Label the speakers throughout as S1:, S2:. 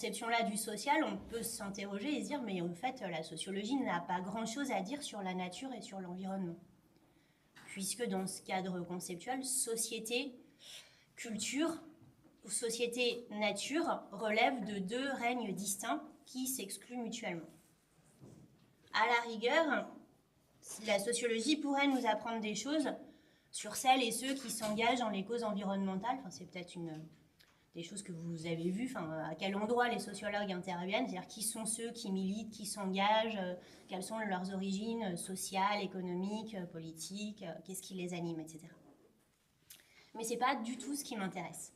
S1: conception-là du social, on peut s'interroger et se dire, mais en fait, la sociologie n'a pas grand-chose à dire sur la nature et sur l'environnement. Puisque dans ce cadre conceptuel, société, culture, ou société, nature relèvent de deux règnes distincts qui s'excluent mutuellement. À la rigueur, la sociologie pourrait nous apprendre des choses sur celles et ceux qui s'engagent dans les causes environnementales. Enfin, c'est peut-être des choses que vous avez vues, à quel endroit les sociologues interviennent, c'est-à-dire qui sont ceux qui militent, qui s'engagent, quelles sont leurs origines sociales, économiques, politiques, qu'est-ce qui les anime, etc. Mais ce n'est pas du tout ce qui m'intéresse.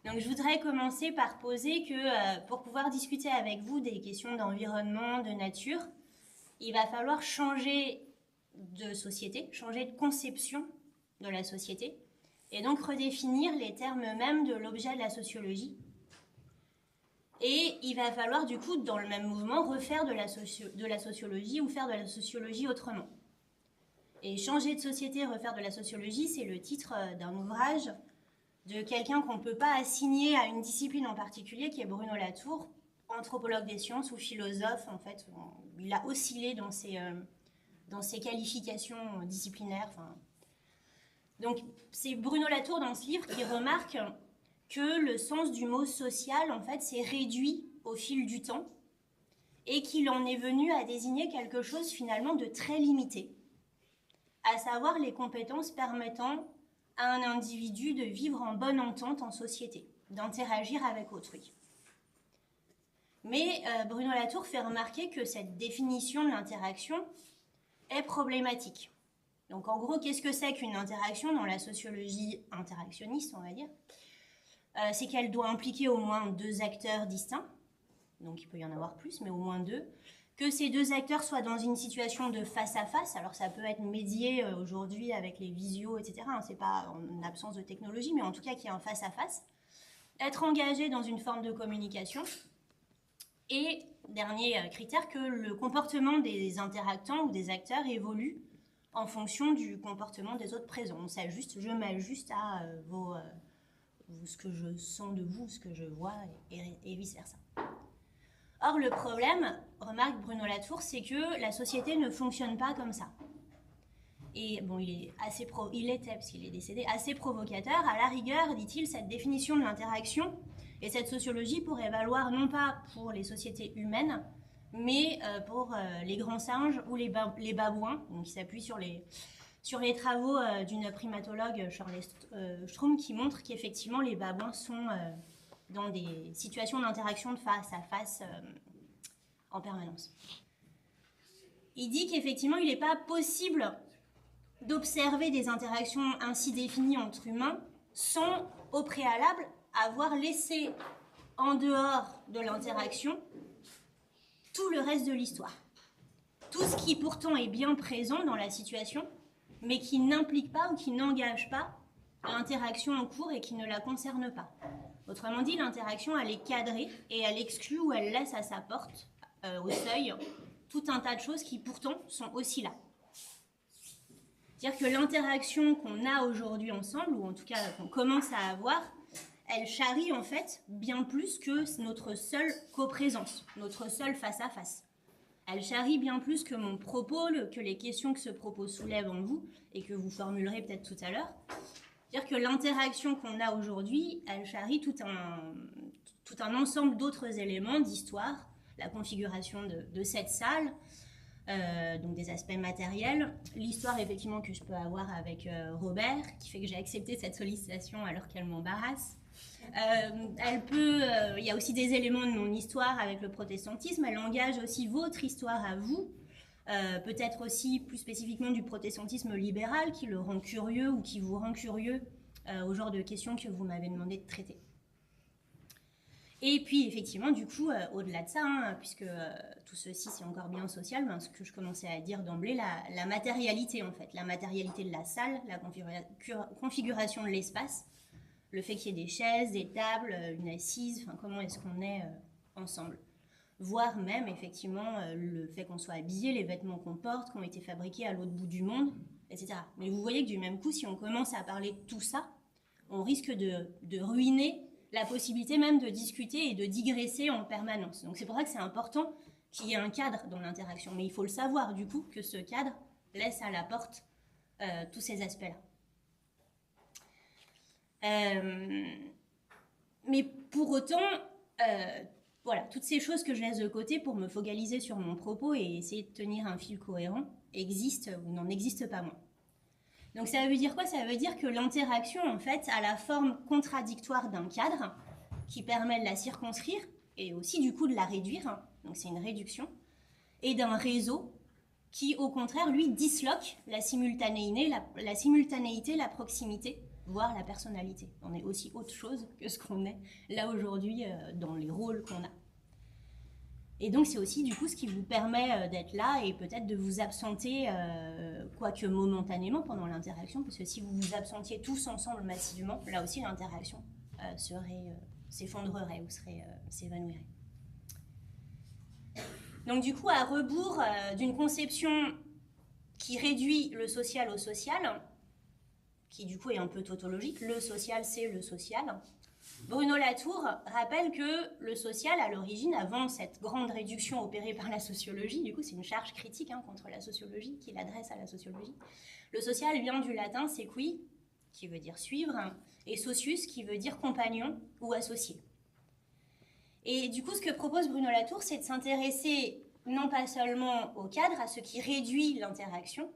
S1: Donc je voudrais commencer par poser que pour pouvoir discuter avec vous des questions d'environnement, de nature, il va falloir changer de société, changer de conception de la société, et donc redéfinir les termes mêmes de l'objet de la sociologie. Et il va falloir du coup, dans le même mouvement, refaire de la sociologie ou faire de la sociologie autrement. Et changer de société, refaire de la sociologie, c'est le titre d'un ouvrage de quelqu'un qu'on ne peut pas assigner à une discipline en particulier, qui est Bruno Latour, anthropologue des sciences ou philosophe. En fait, il a oscillé dans ses qualifications disciplinaires. Donc, c'est Bruno Latour dans ce livre qui remarque que le sens du mot social, en fait, s'est réduit au fil du temps et qu'il en est venu à désigner quelque chose finalement de très limité, à savoir les compétences permettant à un individu de vivre en bonne entente en société, d'interagir avec autrui. Mais Bruno Latour fait remarquer que cette définition de l'interaction est problématique. Donc en gros, qu'est-ce que c'est qu'une interaction dans la sociologie interactionniste, on va dire? C'est qu'elle doit impliquer au moins deux acteurs distincts, donc il peut y en avoir plus, mais au moins deux, que ces deux acteurs soient dans une situation de face-à-face, alors ça peut être médié aujourd'hui avec les visios, etc., c'est pas en absence de technologie, mais en tout cas qu'il y ait un face-à-face, être engagé dans une forme de communication, et dernier critère, que le comportement des interactants ou des acteurs évolue en fonction du comportement des autres présents. On s'ajuste, je m'ajuste à ce que je sens de vous, ce que je vois, et vice-versa. Or, le problème, remarque Bruno Latour, c'est que la société ne fonctionne pas comme ça. Et bon, il était, parce qu'il est décédé, assez provocateur. À la rigueur, dit-il, cette définition de l'interaction et cette sociologie pourrait valoir non pas pour les sociétés humaines, mais pour les grands singes ou les babouins, donc qui s'appuient sur les travaux d'une primatologue, Charlotte Strum, qui montre qu'effectivement les babouins sont dans des situations d'interaction de face à face en permanence. Il dit qu'effectivement il n'est pas possible d'observer des interactions ainsi définies entre humains sans, au préalable, avoir laissé en dehors de l'interaction tout le reste de l'histoire. Tout ce qui pourtant est bien présent dans la situation, mais qui n'implique pas ou qui n'engage pas l'interaction en cours et qui ne la concerne pas. Autrement dit, l'interaction, elle est cadrée et elle exclut ou elle laisse à sa porte, au seuil, tout un tas de choses qui pourtant sont aussi là. C'est-à-dire que l'interaction qu'on a aujourd'hui ensemble, ou en tout cas qu'on commence à avoir, elle charrie en fait bien plus que notre seule coprésence, notre seul face-à-face. Elle charrie bien plus que mon propos, que les questions que ce propos soulève en vous et que vous formulerez peut-être tout à l'heure. C'est-à-dire que l'interaction qu'on a aujourd'hui, elle charrie tout un ensemble d'autres éléments d'histoire, la configuration de cette salle, donc des aspects matériels, l'histoire effectivement que je peux avoir avec Robert, qui fait que j'ai accepté cette sollicitation alors qu'elle m'embarrasse. Il y a aussi des éléments de mon histoire avec le protestantisme, elle engage aussi votre histoire à vous, peut-être aussi plus spécifiquement du protestantisme libéral qui le rend curieux ou qui vous rend curieux au genre de questions que vous m'avez demandé de traiter. Et puis effectivement, du coup, au-delà de ça, puisque tout ceci c'est encore bien social, ce que je commençais à dire d'emblée, la matérialité en fait, la matérialité de la salle, la configuration de l'espace, le fait qu'il y ait des chaises, des tables, une assise, comment est-ce qu'on est ensemble. Voire même effectivement le fait qu'on soit habillé, les vêtements qu'on porte, qui ont été fabriqués à l'autre bout du monde, etc. Mais vous voyez que du même coup, si on commence à parler de tout ça, on risque de ruiner la possibilité même de discuter et de digresser en permanence. Donc c'est pour ça que c'est important qu'il y ait un cadre dans l'interaction. Mais il faut le savoir, du coup, que ce cadre laisse à la porte tous ces aspects-là. Mais pour autant, voilà, toutes ces choses que je laisse de côté pour me focaliser sur mon propos et essayer de tenir un fil cohérent existent ou n'en existent pas moins. Donc ça veut dire quoi? Ça veut dire que l'interaction, en fait, a la forme contradictoire d'un cadre qui permet de la circonscrire et aussi du coup de la réduire, donc c'est une réduction, et d'un réseau qui, au contraire, lui, disloque la simultanéité, la proximité, voire la personnalité. On est aussi autre chose que ce qu'on est là aujourd'hui dans les rôles qu'on a. Et donc c'est aussi du coup ce qui vous permet d'être là et peut-être de vous absenter, quoique momentanément pendant l'interaction, parce que si vous vous absentiez tous ensemble massivement, là aussi l'interaction s'effondrerait ou s'évanouirait. Donc du coup, à rebours d'une conception qui réduit le social au social, qui du coup est un peu tautologique, le social c'est le social, Bruno Latour rappelle que le social, à l'origine, avant cette grande réduction opérée par la sociologie, du coup c'est une charge critique contre la sociologie qu'il adresse à la sociologie, le social vient du latin sequi, qui veut dire suivre, et socius, qui veut dire compagnon ou associé. Et du coup, ce que propose Bruno Latour, c'est de s'intéresser non pas seulement au cadre, à ce qui réduit l'interaction,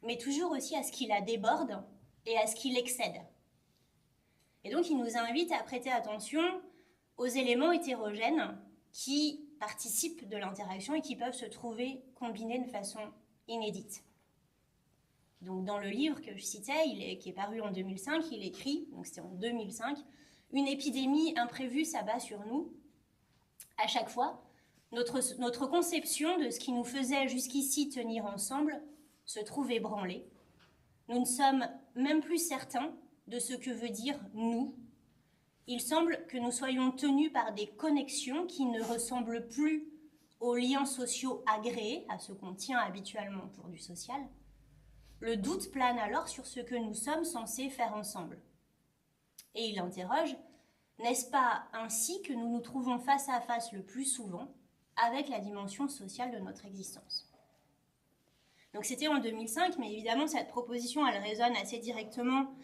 S1: mais toujours aussi à ce qui la déborde et à ce qui l'excède. Et donc, il nous invite à prêter attention aux éléments hétérogènes qui participent de l'interaction et qui peuvent se trouver combinés de façon inédite. Donc, dans le livre que je citais, qui est paru en 2005, il écrit, donc c'était en 2005, « Une épidémie imprévue s'abat sur nous. À chaque fois, notre conception de ce qui nous faisait jusqu'ici tenir ensemble se trouve ébranlée. Nous ne sommes même plus certains de ce que veut dire « nous ». Il semble que nous soyons tenus par des connexions qui ne ressemblent plus aux liens sociaux agréés, à ce qu'on tient habituellement pour du social. Le doute plane alors sur ce que nous sommes censés faire ensemble. Et il interroge, n'est-ce pas ainsi que nous nous trouvons face à face le plus souvent avec la dimension sociale de notre existence? Donc c'était en 2005, mais évidemment cette proposition, elle résonne assez directement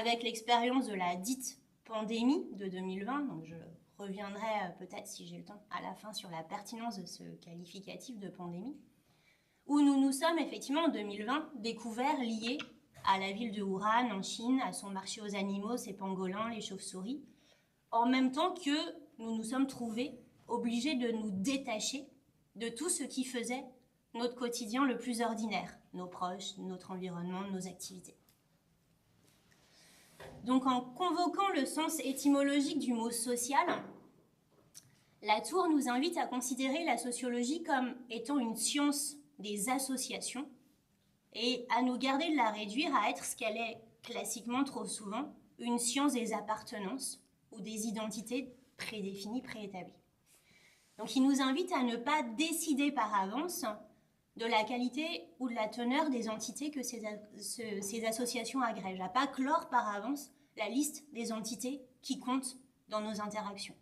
S1: avec l'expérience de la dite pandémie de 2020. Donc je reviendrai peut-être, si j'ai le temps, à la fin sur la pertinence de ce qualificatif de pandémie, où nous nous sommes effectivement en 2020 découverts liés à la ville de Wuhan en Chine, à son marché aux animaux, ses pangolins, les chauves-souris, en même temps que nous nous sommes trouvés obligés de nous détacher de tout ce qui faisait notre quotidien le plus ordinaire, nos proches, notre environnement, nos activités. Donc en convoquant le sens étymologique du mot social, Latour nous invite à considérer la sociologie comme étant une science des associations et à nous garder de la réduire à être ce qu'elle est classiquement trop souvent, une science des appartenances ou des identités prédéfinies, préétablies. Donc il nous invite à ne pas décider par avance de la qualité ou de la teneur des entités que ces associations agrègent, à pas clore par avance la liste des entités qui comptent dans nos interactions,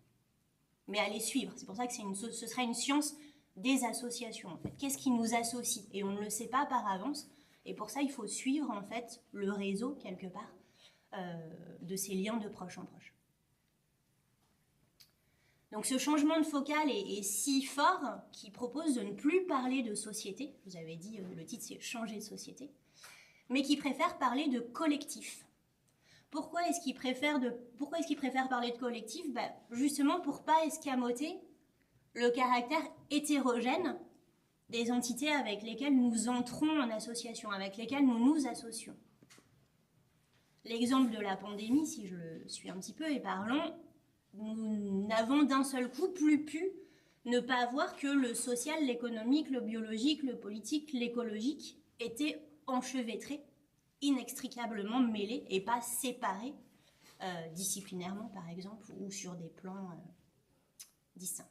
S1: mais à les suivre. C'est pour ça que ce serait une science des associations, en fait. Qu'est-ce qui nous associe? Et on ne le sait pas par avance, et pour ça, il faut suivre, en fait, le réseau, quelque part, de ces liens de proche en proche. Donc ce changement de focal est si fort qu'il propose de ne plus parler de société, je vous avais dit, le titre c'est « Changer de société », mais qui préfère parler de collectif. Pourquoi est-ce qu'il préfère parler de collectif? Justement pour ne pas escamoter le caractère hétérogène des entités avec lesquelles nous entrons en association, avec lesquelles nous nous associons. L'exemple de la pandémie, si je le suis un petit peu et parlons, nous n'avons d'un seul coup plus pu ne pas voir que le social, l'économique, le biologique, le politique, l'écologique étaient enchevêtrés, inextricablement mêlés et pas séparés disciplinairement par exemple ou sur des plans distincts.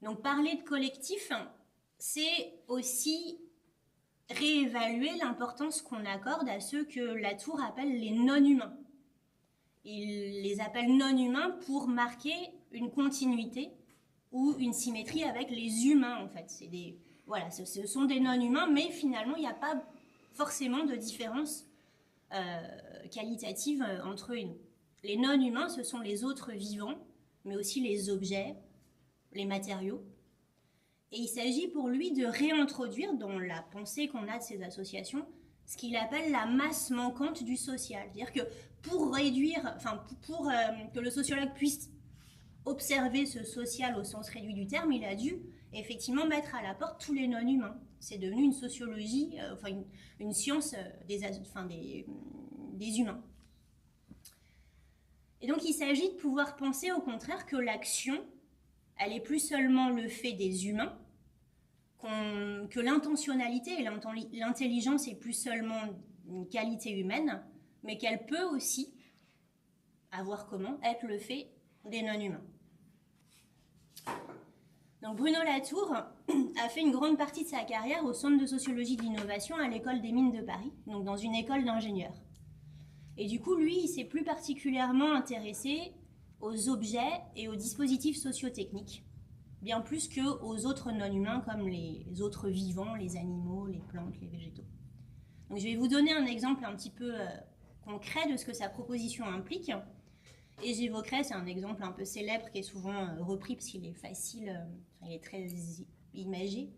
S1: Donc parler de collectif, c'est aussi réévaluer l'importance qu'on accorde à ceux que Latour appelle les non-humains. il les appelle non-humains pour marquer une continuité ou une symétrie avec les humains, en fait. Voilà, ce sont des non-humains, mais finalement, il n'y a pas forcément de différence qualitative entre eux et nous. Les non-humains, ce sont les autres vivants, mais aussi les objets, les matériaux. Et il s'agit pour lui de réintroduire dans la pensée qu'on a de ces associations ce qu'il appelle la masse manquante du social. C'est-à-dire que pour que le sociologue puisse observer ce social au sens réduit du terme, il a dû effectivement mettre à la porte tous les non-humains. C'est devenu une sociologie, une science des humains. Et donc il s'agit de pouvoir penser au contraire que l'action, elle est plus seulement le fait des humains, que l'intentionnalité et l'intelligence est plus seulement une qualité humaine, mais qu'elle peut aussi, à voir comment, être le fait des non-humains. Donc Bruno Latour a fait une grande partie de sa carrière au Centre de sociologie de l'innovation à l'École des mines de Paris, donc dans une école d'ingénieurs. Et du coup, lui, il s'est plus particulièrement intéressé aux objets et aux dispositifs sociotechniques, bien plus qu'aux autres non-humains comme les autres vivants, les animaux, les plantes, les végétaux. Donc je vais vous donner un exemple un petit peu concret de ce que sa proposition implique. Et j'évoquerai, c'est un exemple un peu célèbre qui est souvent repris parce qu'il est facile, il est très imagé.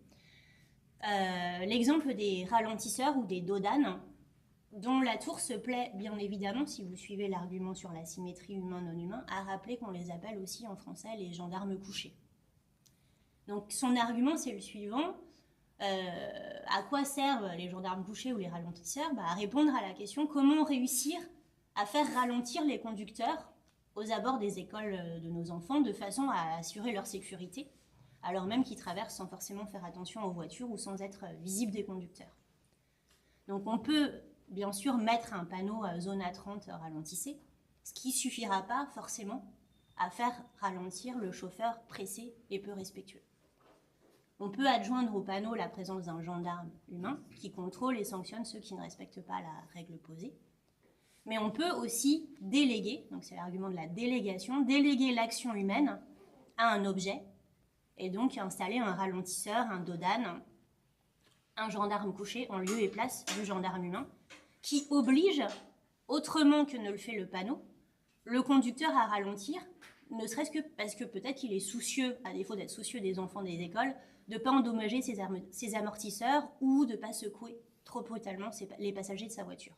S1: L'exemple des ralentisseurs ou des dodanes, dont Latour se plaît, bien évidemment, si vous suivez l'argument sur la symétrie humain-non-humain, à rappeler qu'on les appelle aussi en français les gendarmes couchés. Donc son argument, c'est le suivant. À quoi servent les gendarmes couchés ou les ralentisseurs ? À répondre à la question comment réussir à faire ralentir les conducteurs aux abords des écoles de nos enfants de façon à assurer leur sécurité, alors même qu'ils traversent sans forcément faire attention aux voitures ou sans être visibles des conducteurs. Donc on peut bien sûr mettre un panneau zone A30 ralentissez, ce qui ne suffira pas forcément à faire ralentir le chauffeur pressé et peu respectueux. On peut adjoindre au panneau la présence d'un gendarme humain qui contrôle et sanctionne ceux qui ne respectent pas la règle posée. Mais on peut aussi déléguer, donc c'est l'argument de la délégation, déléguer l'action humaine à un objet et donc installer un ralentisseur, un dodane, un gendarme couché en lieu et place du gendarme humain qui oblige, autrement que ne le fait le panneau, le conducteur à ralentir, ne serait-ce que parce que peut-être qu'il est soucieux, à défaut d'être soucieux des enfants des écoles, de ne pas endommager ses amortisseurs ou de ne pas secouer trop brutalement les passagers de sa voiture.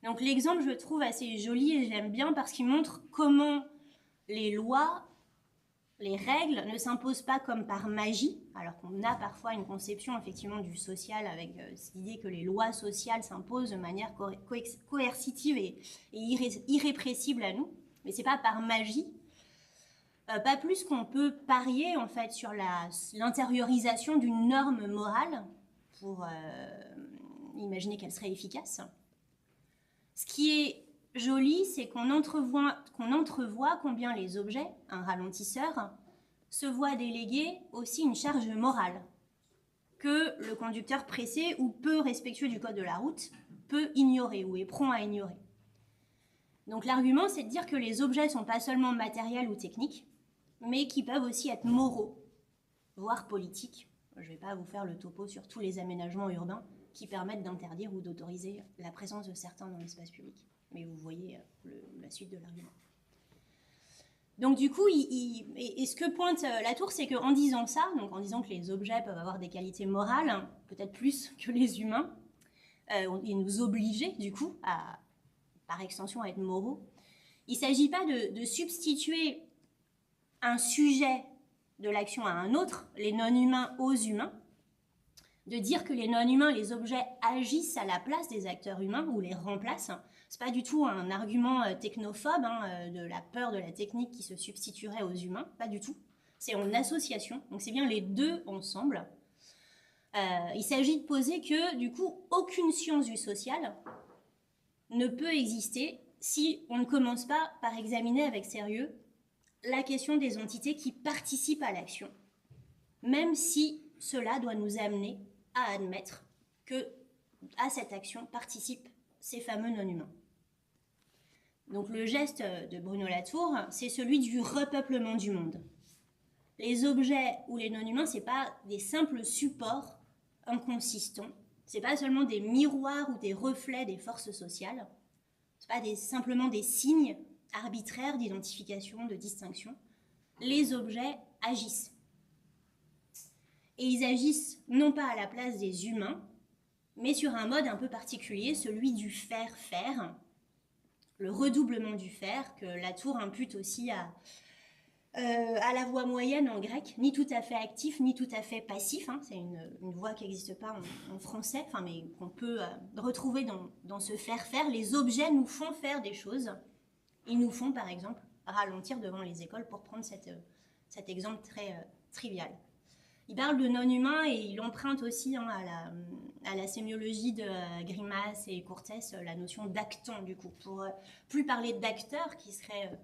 S1: Donc l'exemple, je le trouve assez joli et je l'aime bien parce qu'il montre comment les lois, les règles ne s'imposent pas comme par magie, alors qu'on a parfois une conception effectivement du social avec cette idée que les lois sociales s'imposent de manière coercitive et irrépressible à nous, mais c'est pas par magie, pas plus qu'on peut parier en fait sur l'intériorisation d'une norme morale pour imaginer qu'elle serait efficace. Ce qui est joli, c'est qu'on entrevoit combien les objets, un ralentisseur, se voient déléguer aussi une charge morale que le conducteur pressé ou peu respectueux du code de la route peut ignorer ou est prompt à ignorer. Donc l'argument, c'est de dire que les objets ne sont pas seulement matériels ou techniques, mais qui peuvent aussi être moraux, voire politiques. Je ne vais pas vous faire le topo sur tous les aménagements urbains qui permettent d'interdire ou d'autoriser la présence de certains dans l'espace public. Mais vous voyez la suite de l'argument. Donc du coup, et ce que pointe Latour, c'est qu'en disant ça, donc en disant que les objets peuvent avoir des qualités morales, peut-être plus que les humains, et nous obliger du coup, par extension, à être moraux, il ne s'agit pas de substituer un sujet de l'action à un autre, les non-humains aux humains, de dire que les non-humains, les objets agissent à la place des acteurs humains ou les remplacent. C'est pas du tout un argument technophobe, de la peur de la technique qui se substituerait aux humains, pas du tout. C'est en association, donc c'est bien les deux ensemble. Il s'agit de poser que, du coup, aucune science du social ne peut exister si on ne commence pas par examiner avec sérieux la question des entités qui participent à l'action, même si cela doit nous amener à admettre que à cette action participent ces fameux non-humains. Donc le geste de Bruno Latour, c'est celui du repeuplement du monde. Les objets ou les non-humains, ce n'est pas des simples supports inconsistants, ce n'est pas seulement des miroirs ou des reflets des forces sociales, ce n'est pas simplement des signes arbitraires d'identification, de distinction. Les objets agissent. Et ils agissent non pas à la place des humains, mais sur un mode un peu particulier, celui du faire-faire, le redoublement du faire, que Latour impute aussi à la voix moyenne en grec, ni tout à fait actif, ni tout à fait passif. Hein. C'est une voix qui n'existe pas en français, mais qu'on peut retrouver dans ce faire-faire. Les objets nous font faire des choses. Ils nous font, par exemple, ralentir devant les écoles, pour prendre cet exemple très trivial. Il parle de non-humain et il emprunte aussi à la sémiologie de Grimas et Courtès la notion d'actant, du coup, pour plus parler d'acteurs qui seraient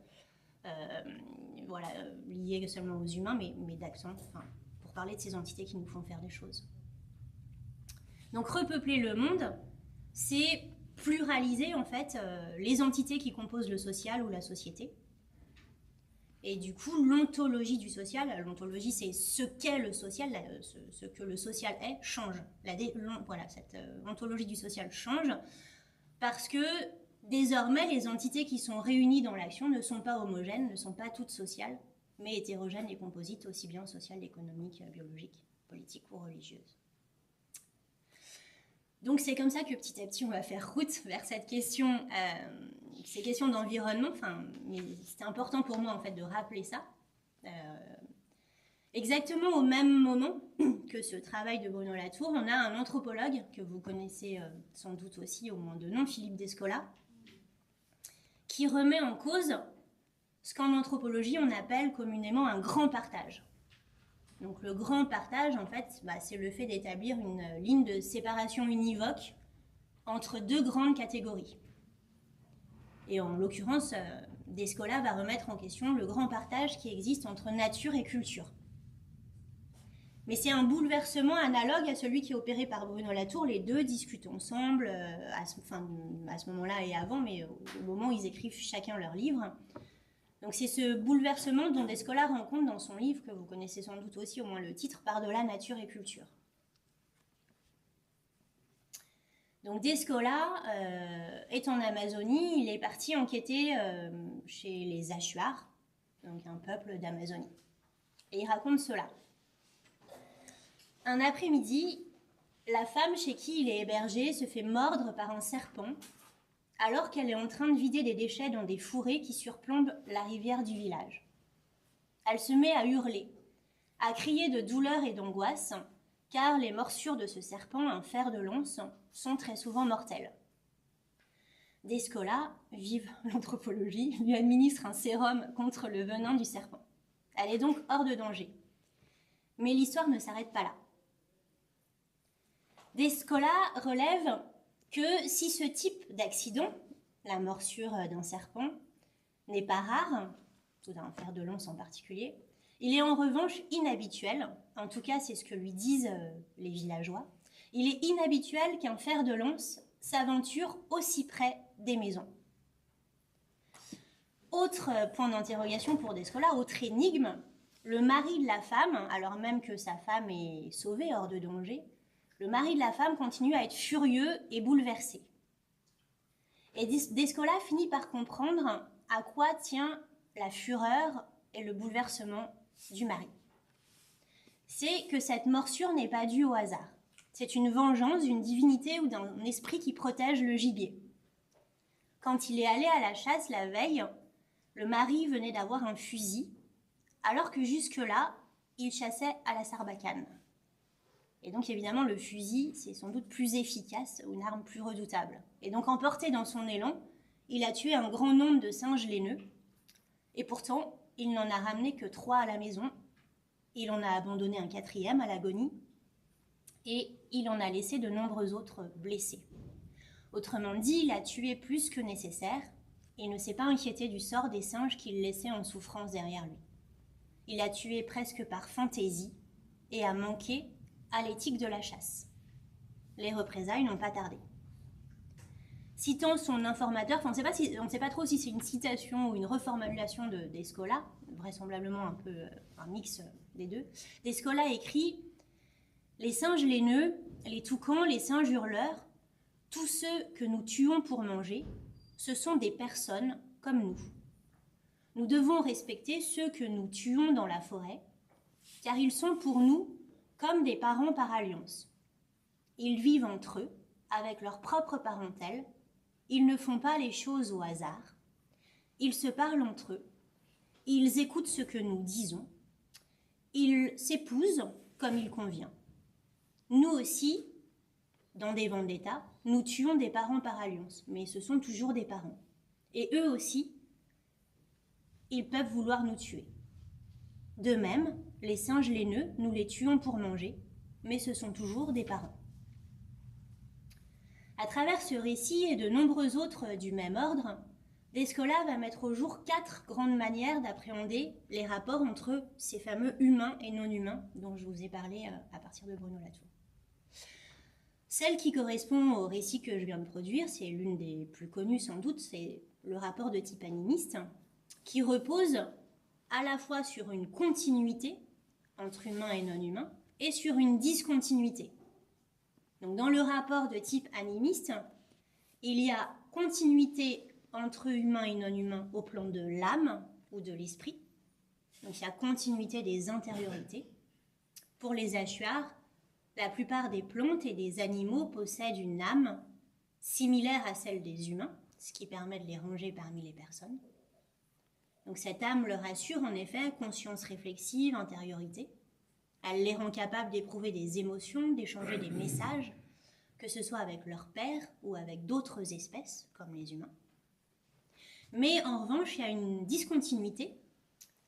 S1: liés seulement aux humains, mais d'actants, pour parler de ces entités qui nous font faire des choses. Donc repeupler le monde, c'est pluraliser en fait les entités qui composent le social ou la société. Et du coup, l'ontologie du social, l'ontologie c'est ce qu'est le social, ce que le social est, change. Cette ontologie du social change parce que désormais, les entités qui sont réunies dans l'action ne sont pas homogènes, ne sont pas toutes sociales, mais hétérogènes et composites, aussi bien sociales, économiques, biologiques, politiques ou religieuses. Donc c'est comme ça que petit à petit on va faire route vers cette question, ces questions d'environnement. Mais c'était important pour moi en fait de rappeler ça. Exactement au même moment que ce travail de Bruno Latour, on a un anthropologue que vous connaissez sans doute aussi, au moins de nom, Philippe Descola, qui remet en cause ce qu'en anthropologie on appelle communément un grand partage. Donc le grand partage, en fait, c'est le fait d'établir une ligne de séparation univoque entre deux grandes catégories. Et en l'occurrence, Descola va remettre en question le grand partage qui existe entre nature et culture. Mais c'est un bouleversement analogue à celui qui est opéré par Bruno Latour. Les deux discutent ensemble, à ce moment-là et avant, mais au moment où ils écrivent chacun leur livre. Donc c'est ce bouleversement dont Descola rend compte dans son livre, que vous connaissez sans doute aussi, au moins le titre, Par-delà nature et culture. Donc Descola est en Amazonie, il est parti enquêter chez les Achuar, donc un peuple d'Amazonie. Et il raconte cela. Un après-midi, la femme chez qui il est hébergé se fait mordre par un serpent alors qu'elle est en train de vider des déchets dans des fourrés qui surplombent la rivière du village. Elle se met à hurler, à crier de douleur et d'angoisse, car les morsures de ce serpent, un fer de lance, sont très souvent mortelles. Descola, vive l'anthropologie, lui administre un sérum contre le venin du serpent. Elle est donc hors de danger. Mais l'histoire ne s'arrête pas là. Descola relève que si ce type d'accident, la morsure d'un serpent, n'est pas rare, ou d'un fer de lance en particulier, il est en revanche inhabituel, en tout cas c'est ce que lui disent les villageois, il est inhabituel qu'un fer de lance s'aventure aussi près des maisons. Autre point d'interrogation pour Descola, autre énigme, le mari de la femme, alors même que sa femme est sauvée hors de danger, le mari de la femme continue à être furieux et bouleversé. Et Descola finit par comprendre à quoi tient la fureur et le bouleversement du mari. C'est que cette morsure n'est pas due au hasard. C'est une vengeance d'une divinité ou d'un esprit qui protège le gibier. Quand il est allé à la chasse la veille, le mari venait d'avoir un fusil, alors que jusque-là, il chassait à la sarbacane. Et donc évidemment, le fusil, c'est sans doute plus efficace, ou une arme plus redoutable. Et donc emporté dans son élan, il a tué un grand nombre de singes laineux. Et pourtant, il n'en a ramené que 3 à la maison. Il en a abandonné un 4e à l'agonie. Et il en a laissé de nombreux autres blessés. Autrement dit, il a tué plus que nécessaire. Et ne s'est pas inquiété du sort des singes qu'il laissait en souffrance derrière lui. Il a tué presque par fantaisie et a manqué à l'éthique de la chasse. Les représailles n'ont pas tardé. citant son informateur, enfin, on ne sait pas trop si c'est une citation ou une reformulation d'Escola, vraisemblablement un peu un mix des deux. D'Escola écrit « Les singes laineux, les toucans, les singes hurleurs, tous ceux que nous tuons pour manger, ce sont des personnes comme nous. Nous devons respecter ceux que nous tuons dans la forêt, car ils sont pour nous comme des parents par alliance. Ils vivent entre eux, avec leur propre parentèle. Ils ne font pas les choses au hasard. Ils se parlent entre eux. Ils écoutent ce que nous disons. Ils s'épousent comme il convient. Nous aussi, dans des vendettas, nous tuons des parents par alliance, mais ce sont toujours des parents. Et eux aussi, ils peuvent vouloir nous tuer. De même, les singes laineux, nous les tuons pour manger, mais ce sont toujours des parents. » À travers ce récit et de nombreux autres du même ordre, Descola va mettre au jour 4 grandes manières d'appréhender les rapports entre ces fameux humains et non-humains dont je vous ai parlé à partir de Bruno Latour. Celle qui correspond au récit que je viens de produire, c'est l'une des plus connues sans doute, c'est le rapport de type animiste, qui repose à la fois sur une continuité entre humains et non-humains et sur une discontinuité. Donc, dans le rapport de type animiste, il y a continuité entre humains et non-humains au plan de l'âme ou de l'esprit. Donc, il y a continuité des intériorités. Pour les Achuars, la plupart des plantes et des animaux possèdent une âme similaire à celle des humains, ce qui permet de les ranger parmi les personnes. Donc, cette âme leur assure en effet conscience réflexive, intériorité. Elle les rend capables d'éprouver des émotions, d'échanger des messages, que ce soit avec leur père ou avec d'autres espèces, comme les humains. Mais en revanche, il y a une discontinuité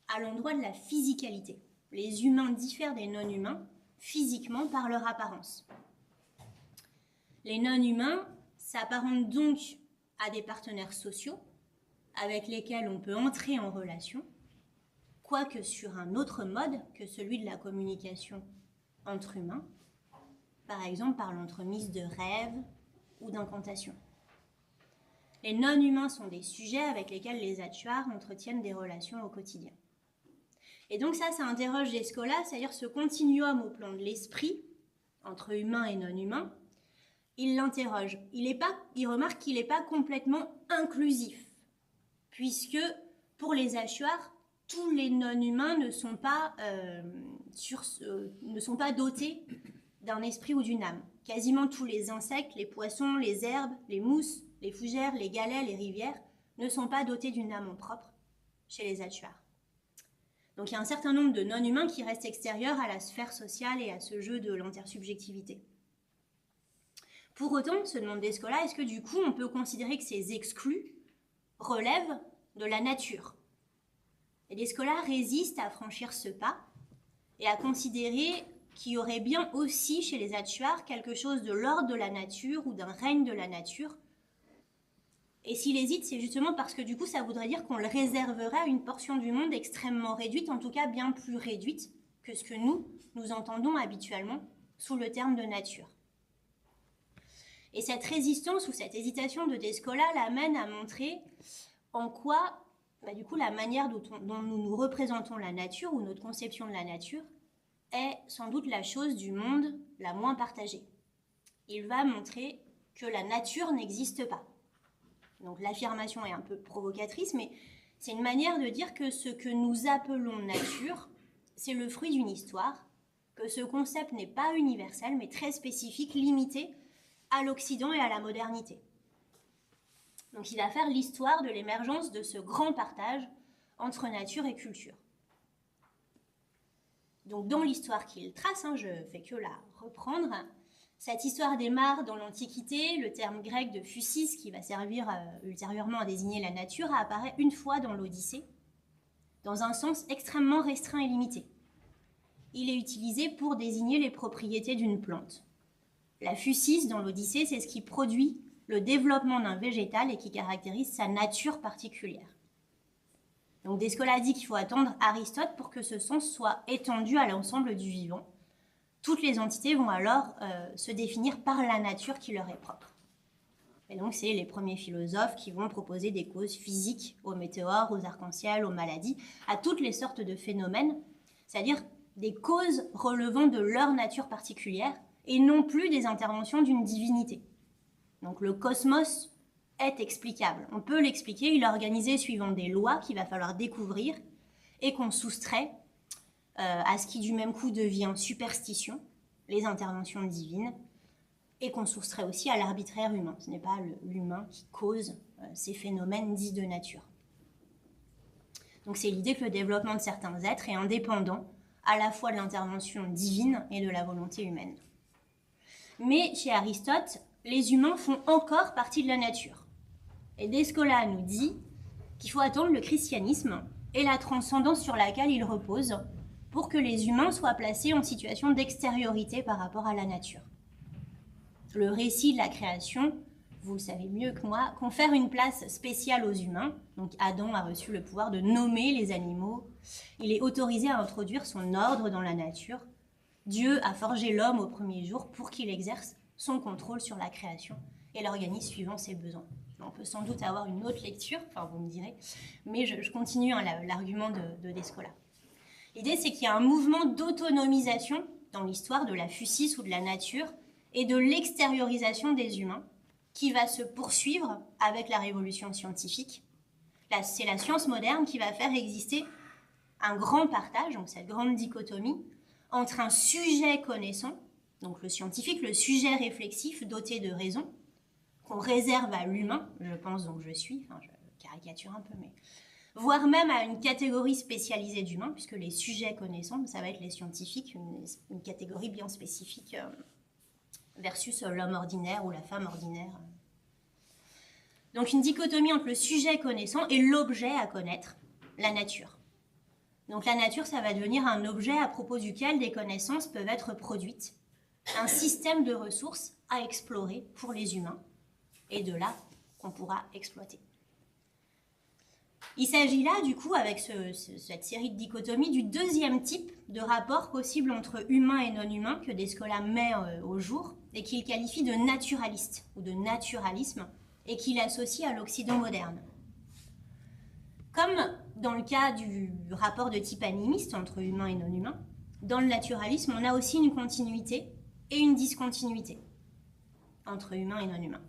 S1: à l'endroit de la physicalité. Les humains diffèrent des non-humains physiquement par leur apparence. Les non-humains s'apparentent donc à des partenaires sociaux avec lesquels on peut entrer en relation, quoique sur un autre mode que celui de la communication entre humains, par exemple par l'entremise de rêves ou d'incantations. Les non-humains sont des sujets avec lesquels les Achuars entretiennent des relations au quotidien. Et donc ça interroge Descola, c'est-à-dire ce continuum au plan de l'esprit, entre humains et non-humains, il l'interroge. Il remarque qu'il n'est pas complètement inclusif, puisque pour les Achuars, tous les non-humains ne sont pas dotés d'un esprit ou d'une âme. Quasiment tous les insectes, les poissons, les herbes, les mousses, les fougères, les galets, les rivières ne sont pas dotés d'une âme en propre chez les Achuars. Donc il y a un certain nombre de non-humains qui restent extérieurs à la sphère sociale et à ce jeu de l'intersubjectivité. Pour autant, se demande Descola, est-ce que du coup on peut considérer que ces exclus relèvent de la nature? Et Descola résiste à franchir ce pas et à considérer qu'il y aurait bien aussi chez les Achuars quelque chose de l'ordre de la nature ou d'un règne de la nature. Et s'il hésite, c'est justement parce que du coup, ça voudrait dire qu'on le réserverait à une portion du monde extrêmement réduite, en tout cas bien plus réduite que ce que nous entendons habituellement sous le terme de nature. Et cette résistance ou cette hésitation de Descola l'amène à montrer en quoi, du coup, la manière dont nous nous représentons la nature ou notre conception de la nature est sans doute la chose du monde la moins partagée. Il va montrer que la nature n'existe pas. Donc l'affirmation est un peu provocatrice, mais c'est une manière de dire que ce que nous appelons nature, c'est le fruit d'une histoire, que ce concept n'est pas universel, mais très spécifique, limité à l'Occident et à la modernité. Donc il va faire l'histoire de l'émergence de ce grand partage entre nature et culture. Donc dans l'histoire qu'il trace, je ne fais que la reprendre, cette histoire démarre dans l'Antiquité. Le terme grec de physis, qui va servir ultérieurement à désigner la nature, apparaît une fois dans l'Odyssée, dans un sens extrêmement restreint et limité. Il est utilisé pour désigner les propriétés d'une plante. La physis dans l'Odyssée, c'est ce qui produit le développement d'un végétal et qui caractérise sa nature particulière. Donc Descola dit qu'il faut attendre Aristote pour que ce sens soit étendu à l'ensemble du vivant. Toutes les entités vont alors se définir par la nature qui leur est propre. Et donc, c'est les premiers philosophes qui vont proposer des causes physiques aux météores, aux arcs-en-ciel, aux maladies, à toutes les sortes de phénomènes, c'est-à-dire des causes relevant de leur nature particulière et non plus des interventions d'une divinité. Donc, le cosmos est explicable. On peut l'expliquer, il est organisé suivant des lois qu'il va falloir découvrir et qu'on soustrait à ce qui du même coup devient superstition, les interventions divines, et qu'on soustrait aussi à l'arbitraire humain. Ce n'est pas l'humain qui cause ces phénomènes dits de nature. Donc c'est l'idée que le développement de certains êtres est indépendant à la fois de l'intervention divine et de la volonté humaine. Mais chez Aristote, les humains font encore partie de la nature. Et Descola nous dit qu'il faut attendre le christianisme et la transcendance sur laquelle il repose pour que les humains soient placés en situation d'extériorité par rapport à la nature. Le récit de la création, vous le savez mieux que moi, confère une place spéciale aux humains. Donc Adam a reçu le pouvoir de nommer les animaux. Il est autorisé à introduire son ordre dans la nature. Dieu a forgé l'homme au premier jour pour qu'il exerce son contrôle sur la création et l'organise suivant ses besoins. On peut sans doute avoir une autre lecture, enfin vous me direz, mais je continue l'argument de Descola. L'idée, c'est qu'il y a un mouvement d'autonomisation dans l'histoire de la physis ou de la nature et de l'extériorisation des humains qui va se poursuivre avec la révolution scientifique. C'est la science moderne qui va faire exister un grand partage, donc cette grande dichotomie, entre un sujet connaissant, donc le scientifique, le sujet réflexif doté de raison, qu'on réserve à l'humain, je pense donc je suis, enfin je caricature un peu, mais voire même à une catégorie spécialisée d'humains, puisque les sujets connaissants, ça va être les scientifiques, une catégorie bien spécifique versus l'homme ordinaire ou la femme ordinaire. Donc une dichotomie entre le sujet connaissant et l'objet à connaître, la nature. Donc la nature, ça va devenir un objet à propos duquel des connaissances peuvent être produites, un système de ressources à explorer pour les humains, et de là qu'on pourra exploiter. Il s'agit là, du coup, avec cette série de dichotomies, du deuxième type de rapport possible entre humain et non-humain que Descola met au jour et qu'il qualifie de naturaliste ou de naturalisme et qu'il associe à l'Occident moderne. Comme dans le cas du rapport de type animiste entre humain et non-humain, dans le naturalisme, on a aussi une continuité et une discontinuité entre humain et non-humain.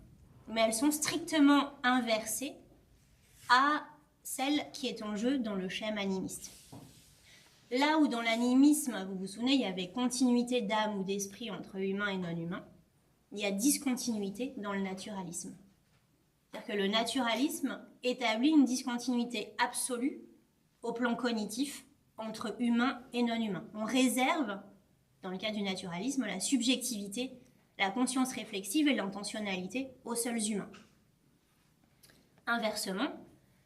S1: Mais elles sont strictement inversées à celle qui est en jeu dans le schème animiste. Là où dans l'animisme, vous vous souvenez, il y avait continuité d'âme ou d'esprit entre humain et non-humain, il y a discontinuité dans le naturalisme. C'est-à-dire que le naturalisme établit une discontinuité absolue au plan cognitif entre humain et non-humain. On réserve, dans le cas du naturalisme, la subjectivité, la conscience réflexive et l'intentionnalité aux seuls humains. Inversement,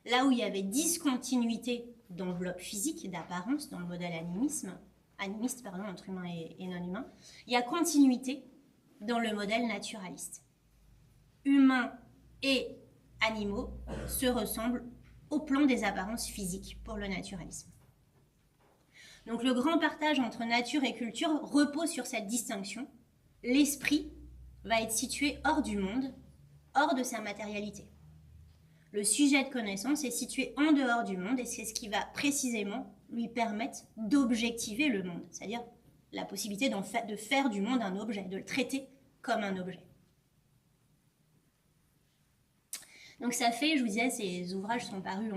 S1: là où il y avait discontinuité d'enveloppe physique, d'apparence dans le modèle animiste entre humain et non-humain, il y a continuité dans le modèle naturaliste. Humains et animaux se ressemblent au plan des apparences physiques pour le naturalisme. Donc le grand partage entre nature et culture repose sur cette distinction. L'esprit va être situé hors du monde, hors de sa matérialité. Le sujet de connaissance est situé en dehors du monde et c'est ce qui va précisément lui permettre d'objectiver le monde, c'est-à-dire la possibilité de faire du monde un objet, de le traiter comme un objet. Donc ça fait, je vous disais, ces ouvrages sont parus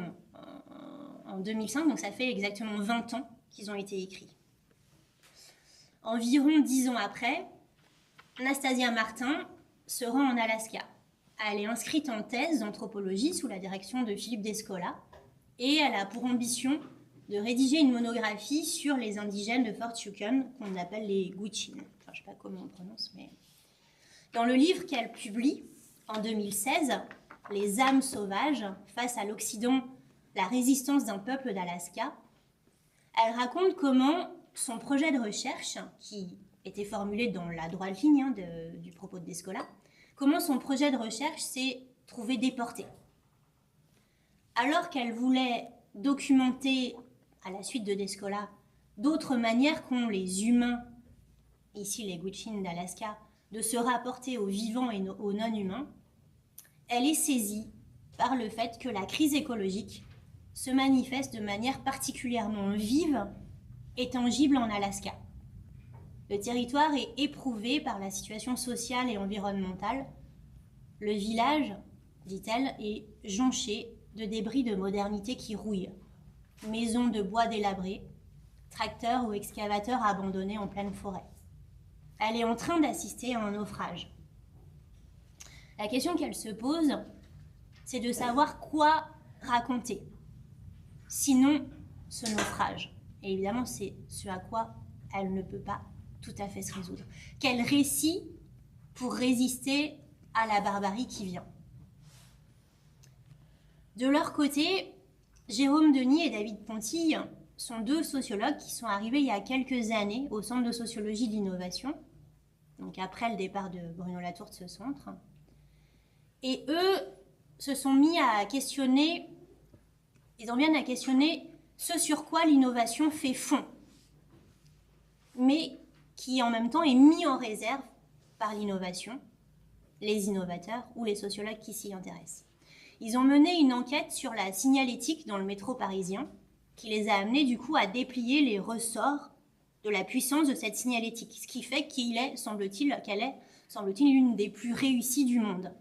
S1: en 2005, donc ça fait exactement 20 ans qu'ils ont été écrits. Environ 10 ans après, Nastasia Martin se rend en Alaska. Elle est inscrite en thèse d'anthropologie sous la direction de Philippe Descola et elle a pour ambition de rédiger une monographie sur les indigènes de Fort Yukon qu'on appelle les Gwich'in. Enfin, je ne sais pas comment on prononce, mais... Dans le livre qu'elle publie en 2016, Les âmes sauvages face à l'Occident, la résistance d'un peuple d'Alaska, elle raconte comment son projet de recherche, qui était formulé dans la droite ligne du propos de Descola, comment son projet de recherche s'est trouvé déporté. Alors qu'elle voulait documenter, à la suite de Descola, d'autres manières qu'ont les humains, ici les Gwich'in d'Alaska, de se rapporter aux vivants et aux non-humains, elle est saisie par le fait que la crise écologique se manifeste de manière particulièrement vive et tangible en Alaska. Le territoire est éprouvé par la situation sociale et environnementale. Le village, dit-elle, est jonché de débris de modernité qui rouillent. Maisons de bois délabrées, tracteurs ou excavateurs abandonnés en pleine forêt. Elle est en train d'assister à un naufrage. La question qu'elle se pose, c'est de savoir quoi raconter, sinon ce naufrage. Et évidemment, c'est ce à quoi elle ne peut pas tout à fait se résoudre. Quel récit pour résister à la barbarie qui vient? De leur côté, Jérôme Denis et David Pontille sont deux sociologues qui sont arrivés il y a quelques années au Centre de sociologie de l'innovation, donc après le départ de Bruno Latour de ce centre. Et eux se sont mis à questionner, ils en viennent à questionner ce sur quoi l'innovation fait fond, mais qui en même temps est mis en réserve par l'innovation, les innovateurs ou les sociologues qui s'y intéressent. Ils ont mené une enquête sur la signalétique dans le métro parisien, qui les a amenés du coup à déplier les ressorts de la puissance de cette signalétique, ce qui fait qu'elle est, semble-t-il, l'une des plus réussies du monde.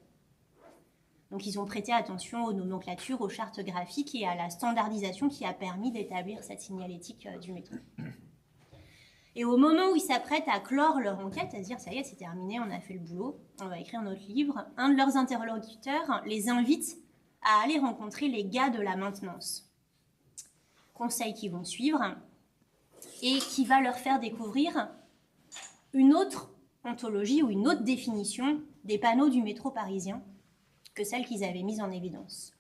S1: Donc ils ont prêté attention aux nomenclatures, aux chartes graphiques et à la standardisation qui a permis d'établir cette signalétique du métro. Et au moment où ils s'apprêtent à clore leur enquête, à se dire ça y est, c'est terminé, on a fait le boulot, on va écrire notre livre, un de leurs interlocuteurs les invite à aller rencontrer les gars de la maintenance. Conseils qui vont suivre et qui va leur faire découvrir une autre ontologie ou une autre définition des panneaux du métro parisien que celle qu'ils avaient mise en évidence.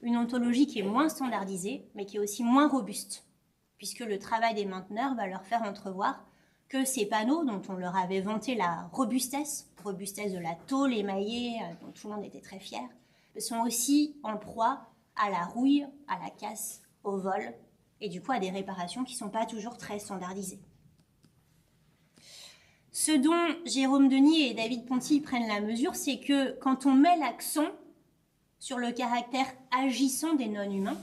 S1: Une ontologie qui est moins standardisée, mais qui est aussi moins robuste, puisque le travail des mainteneurs va leur faire entrevoir que ces panneaux, dont on leur avait vanté la robustesse de la tôle émaillée, dont tout le monde était très fier, sont aussi en proie à la rouille, à la casse, au vol, et du coup à des réparations qui ne sont pas toujours très standardisées. Ce dont Jérôme Denis et David Pontille prennent la mesure, c'est que quand on met l'accent sur le caractère agissant des non-humains,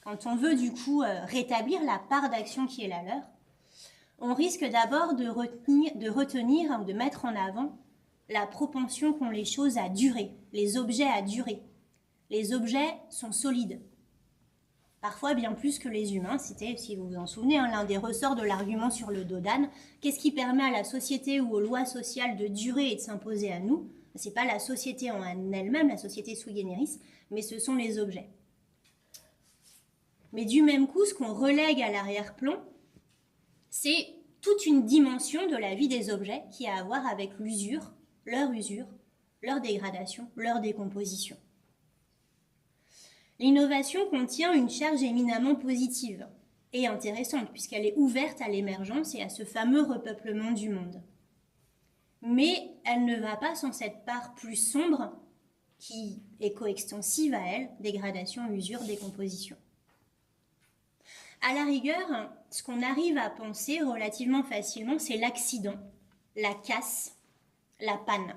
S1: quand on veut du coup rétablir la part d'action qui est la leur, on risque d'abord de retenir ou de mettre en avant la propension qu'ont les choses à durer, les objets à durer. Les objets sont solides, parfois bien plus que les humains. C'était, si vous vous en souvenez, l'un des ressorts de l'argument sur le dos d'âne. Qu'est-ce qui permet à la société ou aux lois sociales de durer et de s'imposer à nous? Ce n'est pas la société en elle-même, la société sui generis, mais ce sont les objets. Mais du même coup, ce qu'on relègue à l'arrière-plan, c'est toute une dimension de la vie des objets qui a à voir avec l'usure, leur dégradation, leur décomposition. L'innovation contient une charge éminemment positive et intéressante, puisqu'elle est ouverte à l'émergence et à ce fameux repeuplement du monde. Mais elle ne va pas sans cette part plus sombre qui est coextensive à elle, dégradation, usure, décomposition. À la rigueur, ce qu'on arrive à penser relativement facilement, c'est l'accident, la casse, la panne.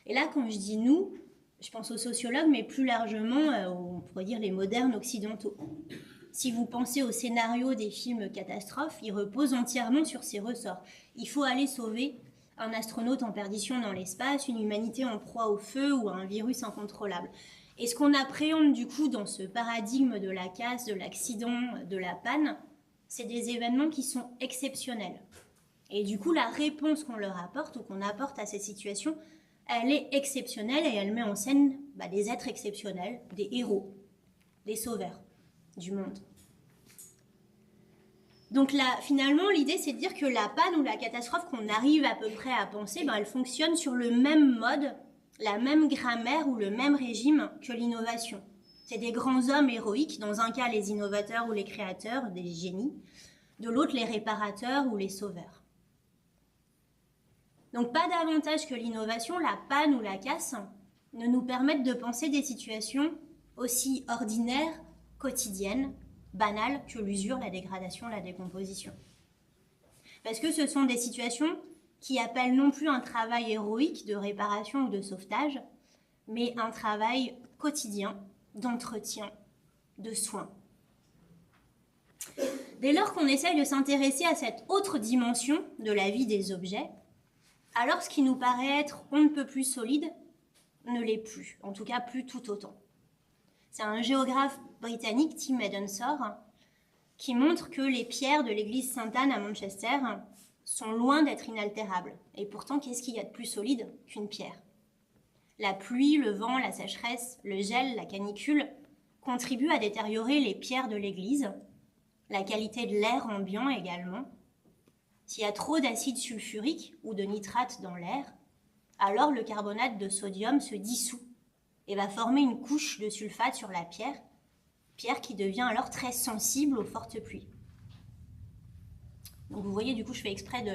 S1: Et là, quand je dis nous, je pense aux sociologues, mais plus largement, on pourrait dire les modernes occidentaux. Si vous pensez au scénario des films catastrophes, ils reposent entièrement sur ces ressorts. Il faut aller sauver un astronaute en perdition dans l'espace, une humanité en proie au feu ou à un virus incontrôlable. Et ce qu'on appréhende du coup dans ce paradigme de la casse, de l'accident, de la panne, c'est des événements qui sont exceptionnels. Et du coup, la réponse qu'on leur apporte ou qu'on apporte à ces situations, elle est exceptionnelle et elle met en scène des êtres exceptionnels, des héros, des sauveurs du monde. Donc là, finalement, l'idée, c'est de dire que la panne ou la catastrophe qu'on arrive à peu près à penser, elle fonctionne sur le même mode, la même grammaire ou le même régime que l'innovation. C'est des grands hommes héroïques, dans un cas les innovateurs ou les créateurs, des génies, de l'autre les réparateurs ou les sauveurs. Donc pas davantage que l'innovation, la panne ou la casse ne nous permettent de penser des situations aussi ordinaires, quotidiennes, banales que l'usure, la dégradation, la décomposition. Parce que ce sont des situations qui appellent non plus un travail héroïque de réparation ou de sauvetage, mais un travail quotidien d'entretien, de soins. Dès lors qu'on essaye de s'intéresser à cette autre dimension de la vie des objets, alors ce qui nous paraît être on ne peut plus solide ne l'est plus, en tout cas plus tout autant. C'est un géographe britannique, Tim Edensor, qui montre que les pierres de l'église Sainte-Anne à Manchester sont loin d'être inaltérables. Et pourtant, qu'est-ce qu'il y a de plus solide qu'une pierre? La pluie, le vent, la sécheresse, le gel, la canicule contribuent à détériorer les pierres de l'église, la qualité de l'air ambiant également. S'il y a trop d'acide sulfurique ou de nitrate dans l'air, alors le carbonate de sodium se dissout et va former une couche de sulfate sur la pierre qui devient alors très sensible aux fortes pluies. Donc vous voyez, du coup, je fais exprès de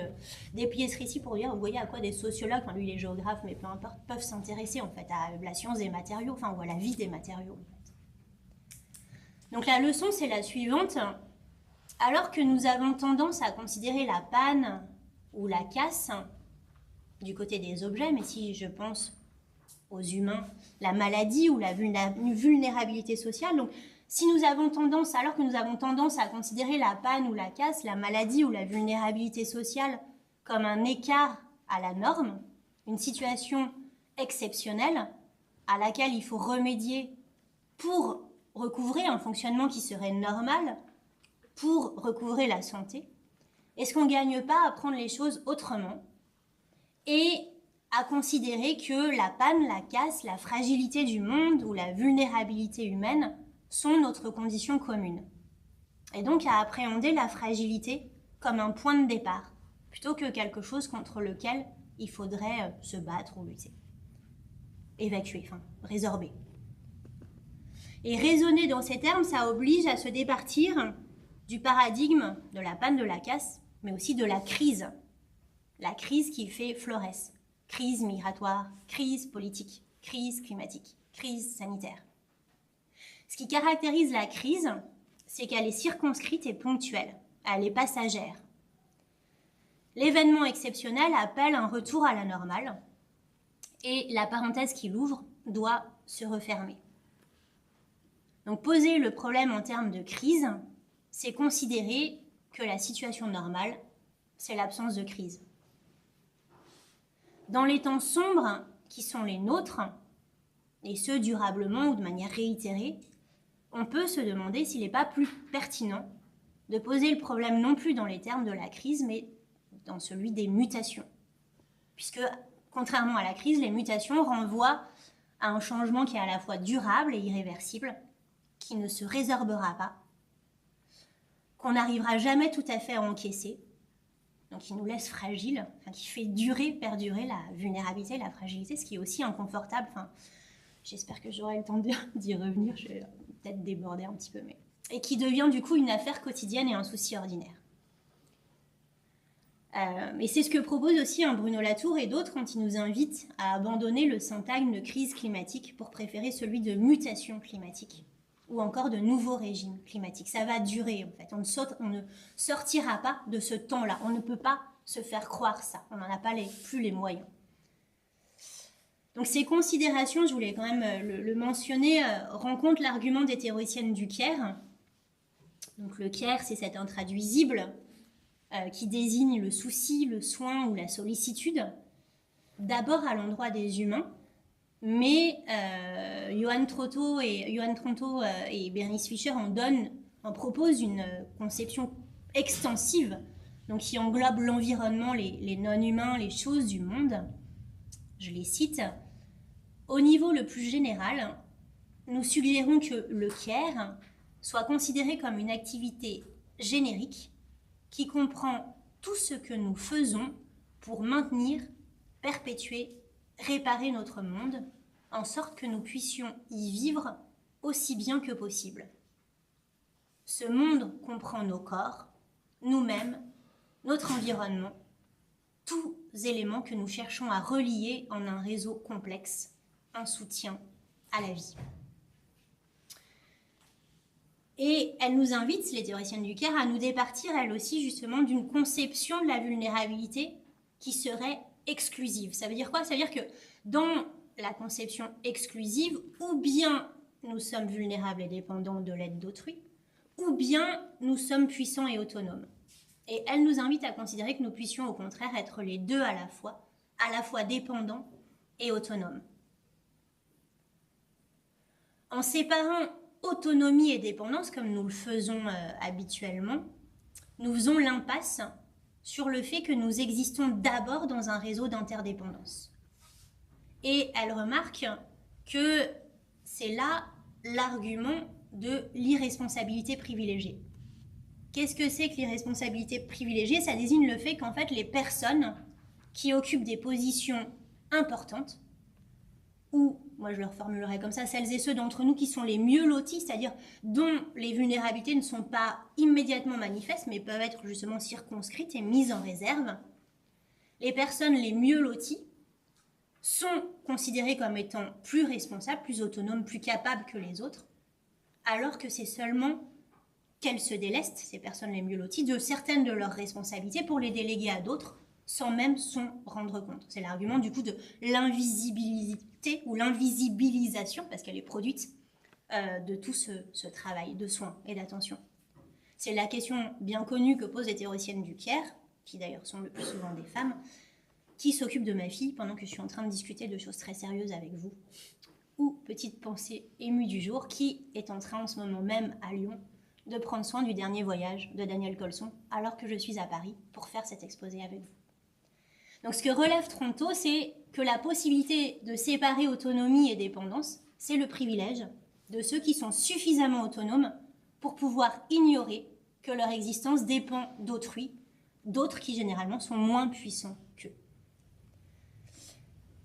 S1: déplier ce récit pour dire, vous voyez à quoi des sociologues, enfin lui il est géographe, mais peu importe, peuvent s'intéresser en fait à la science des matériaux, enfin ou à la vie des matériaux en fait. Donc la leçon c'est la suivante. Alors que nous avons tendance à considérer la panne ou la casse du côté des objets, mais si je pense aux humains, la maladie ou la vulnérabilité sociale, donc si nous avons tendance, alors que nous avons tendance à considérer la panne ou la casse, la maladie ou la vulnérabilité sociale comme un écart à la norme, une situation exceptionnelle à laquelle il faut remédier pour recouvrer un fonctionnement qui serait normal, pour recouvrer la santé, est-ce qu'on ne gagne pas à prendre les choses autrement et à considérer que la panne, la casse, la fragilité du monde ou la vulnérabilité humaine sont notre condition commune. Et donc à appréhender la fragilité comme un point de départ, plutôt que quelque chose contre lequel il faudrait se battre ou lutter. Évacuer, enfin, résorber. Et raisonner dans ces termes, ça oblige à se départir du paradigme de la panne, de la casse, mais aussi de la crise. La crise qui fait florès. Crise migratoire, crise politique, crise climatique, crise sanitaire. Ce qui caractérise la crise, c'est qu'elle est circonscrite et ponctuelle. Elle est passagère. L'événement exceptionnel appelle un retour à la normale et la parenthèse qui l'ouvre doit se refermer. Donc poser le problème en termes de crise, c'est considérer que la situation normale, c'est l'absence de crise. Dans les temps sombres qui sont les nôtres, et ce durablement ou de manière réitérée, on peut se demander s'il n'est pas plus pertinent de poser le problème non plus dans les termes de la crise, mais dans celui des mutations. Puisque, contrairement à la crise, les mutations renvoient à un changement qui est à la fois durable et irréversible, qui ne se résorbera pas, qu'on n'arrivera jamais tout à fait à encaisser, donc qui nous laisse fragiles, enfin, qui fait perdurer la vulnérabilité, la fragilité, ce qui est aussi inconfortable. Enfin, j'espère que j'aurai le temps d'y revenir, je vais peut-être déborder un petit peu, mais... Et qui devient du coup une affaire quotidienne et un souci ordinaire. Et c'est ce que propose aussi Bruno Latour et d'autres quand ils nous invitent à abandonner le syntagme de crise climatique pour préférer celui de mutation climatique ou encore de nouveaux régimes climatiques. Ça va durer en fait, on ne sortira pas de ce temps-là, on ne peut pas se faire croire ça, on n'en a pas plus les moyens. Donc ces considérations, je voulais quand même le mentionner, rencontrent l'argument des théoriciennes du care. Donc le care, c'est cet intraduisible qui désigne le souci, le soin ou la sollicitude, d'abord à l'endroit des humains, mais Johan Tronto et Bernice Fischer en proposent une conception extensive, donc qui englobe l'environnement, les non-humains, les choses du monde. Je les cite. Au niveau le plus général, nous suggérons que le care soit considéré comme une activité générique qui comprend tout ce que nous faisons pour maintenir, perpétuer, réparer notre monde, en sorte que nous puissions y vivre aussi bien que possible. Ce monde comprend nos corps, nous-mêmes, notre environnement, tous éléments que nous cherchons à relier en un réseau complexe, un soutien à la vie. Et elle nous invite, les théoriciennes du care, à nous départir, elles aussi, justement, d'une conception de la vulnérabilité qui serait exclusive. Ça veut dire quoi? Ça veut dire que dans la conception exclusive, ou bien nous sommes vulnérables et dépendants de l'aide d'autrui, ou bien nous sommes puissants et autonomes. Et elle nous invite à considérer que nous puissions au contraire être les deux à la fois dépendants et autonomes. En séparant autonomie et dépendance, comme nous le faisons habituellement, nous faisons l'impasse sur le fait que nous existons d'abord dans un réseau d'interdépendance. Et elle remarque que c'est là l'argument de l'irresponsabilité privilégiée. Qu'est-ce que c'est que l'irresponsabilité privilégiée? Ça désigne le fait qu'en fait les personnes qui occupent des positions importantes, ou, moi je le reformulerai comme ça, celles et ceux d'entre nous qui sont les mieux lotis, c'est-à-dire dont les vulnérabilités ne sont pas immédiatement manifestes, mais peuvent être justement circonscrites et mises en réserve, les personnes les mieux loties sont considérées comme étant plus responsables, plus autonomes, plus capables que les autres, alors que c'est seulement qu'elles se délestent, ces personnes les mieux loties, de certaines de leurs responsabilités pour les déléguer à d'autres, sans même s'en rendre compte. C'est l'argument du coup de l'invisibilité ou l'invisibilisation, parce qu'elle est produite de tout ce travail de soins et d'attention. C'est la question bien connue que posent les théoriciennes du care, qui d'ailleurs sont le plus souvent des femmes, qui s'occupe de ma fille pendant que je suis en train de discuter de choses très sérieuses avec vous. Ou petite pensée émue du jour, qui est en train en ce moment même à Lyon de prendre soin du dernier voyage de Daniel Colson, alors que je suis à Paris pour faire cet exposé avec vous. Donc ce que relève Tronto, c'est que la possibilité de séparer autonomie et dépendance, c'est le privilège de ceux qui sont suffisamment autonomes pour pouvoir ignorer que leur existence dépend d'autrui, d'autres qui généralement sont moins puissants qu'eux.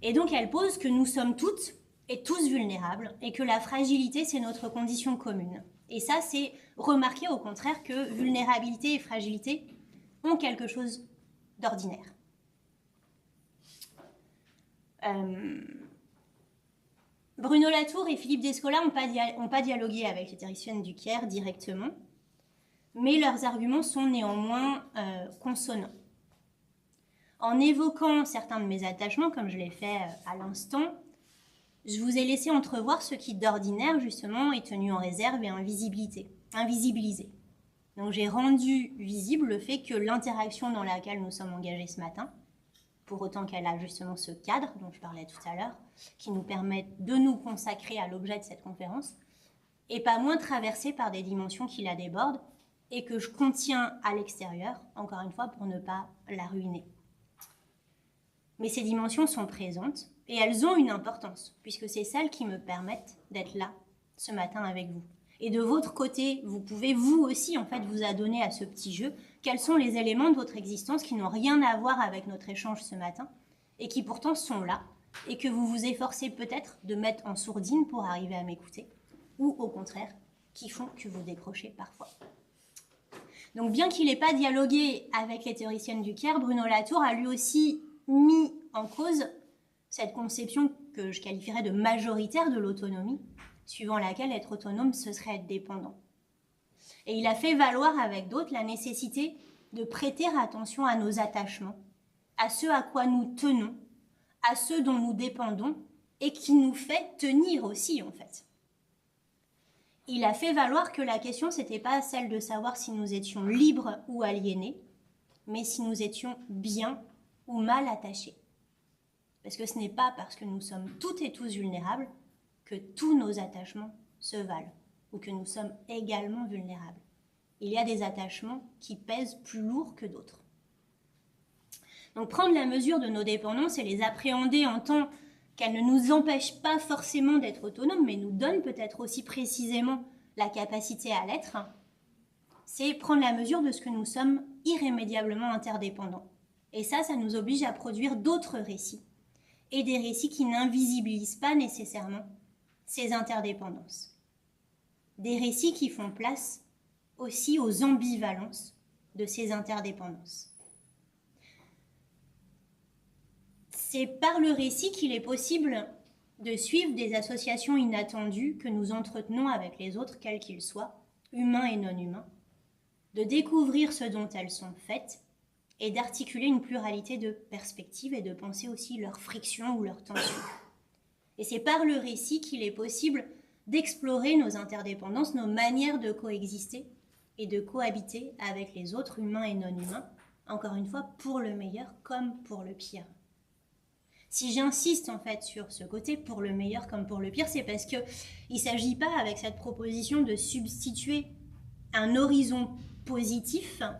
S1: Et donc elle pose que nous sommes toutes et tous vulnérables et que la fragilité, c'est notre condition commune. Et ça, c'est remarquer au contraire que vulnérabilité et fragilité ont quelque chose d'ordinaire. Bruno Latour et Philippe Descola n'ont pas dialogué avec les théoriciennes du care directement, mais leurs arguments sont néanmoins consonants. En évoquant certains de mes attachements, comme je l'ai fait à l'instant, je vous ai laissé entrevoir ce qui d'ordinaire, justement, est tenu en réserve et invisibilisé. Donc j'ai rendu visible le fait que l'interaction dans laquelle nous sommes engagés ce matin, pour autant qu'elle a justement ce cadre dont je parlais tout à l'heure, qui nous permet de nous consacrer à l'objet de cette conférence, et pas moins traversée par des dimensions qui la débordent et que je contiens à l'extérieur, encore une fois, pour ne pas la ruiner. Mais ces dimensions sont présentes et elles ont une importance, puisque c'est celles qui me permettent d'être là ce matin avec vous. Et de votre côté, vous pouvez vous aussi en fait vous adonner à ce petit jeu. Quels sont les éléments de votre existence qui n'ont rien à voir avec notre échange ce matin et qui pourtant sont là et que vous vous efforcez peut-être de mettre en sourdine pour arriver à m'écouter, ou au contraire, qui font que vous décrochez parfois. Donc bien qu'il n'ait pas dialogué avec les théoriciennes du care, Bruno Latour a lui aussi mis en cause cette conception que je qualifierais de majoritaire de l'autonomie, suivant laquelle être autonome, ce serait être dépendant. Et il a fait valoir avec d'autres la nécessité de prêter attention à nos attachements, à ceux à quoi nous tenons, à ceux dont nous dépendons et qui nous fait tenir aussi en fait. Il a fait valoir que la question, c'était pas celle de savoir si nous étions libres ou aliénés, mais si nous étions bien ou mal attachés. Parce que ce n'est pas parce que nous sommes toutes et tous vulnérables que tous nos attachements se valent ou que nous sommes également vulnérables. Il y a des attachements qui pèsent plus lourd que d'autres. Donc prendre la mesure de nos dépendances et les appréhender en tant qu'elles ne nous empêchent pas forcément d'être autonomes, mais nous donnent peut-être aussi précisément la capacité à l'être, c'est prendre la mesure de ce que nous sommes irrémédiablement interdépendants. Et ça nous oblige à produire d'autres récits, et des récits qui n'invisibilisent pas nécessairement ces interdépendances. Des récits qui font place aussi aux ambivalences de ces interdépendances. C'est par le récit qu'il est possible de suivre des associations inattendues que nous entretenons avec les autres, quels qu'ils soient, humains et non humains, de découvrir ce dont elles sont faites et d'articuler une pluralité de perspectives et de penser aussi leurs frictions ou leurs tensions. Et c'est par le récit qu'il est possible d'explorer nos interdépendances, nos manières de coexister et de cohabiter avec les autres humains et non humains, encore une fois, pour le meilleur comme pour le pire. Si j'insiste en fait sur ce côté pour le meilleur comme pour le pire, c'est parce qu'il ne s'agit pas avec cette proposition de substituer un horizon positif, à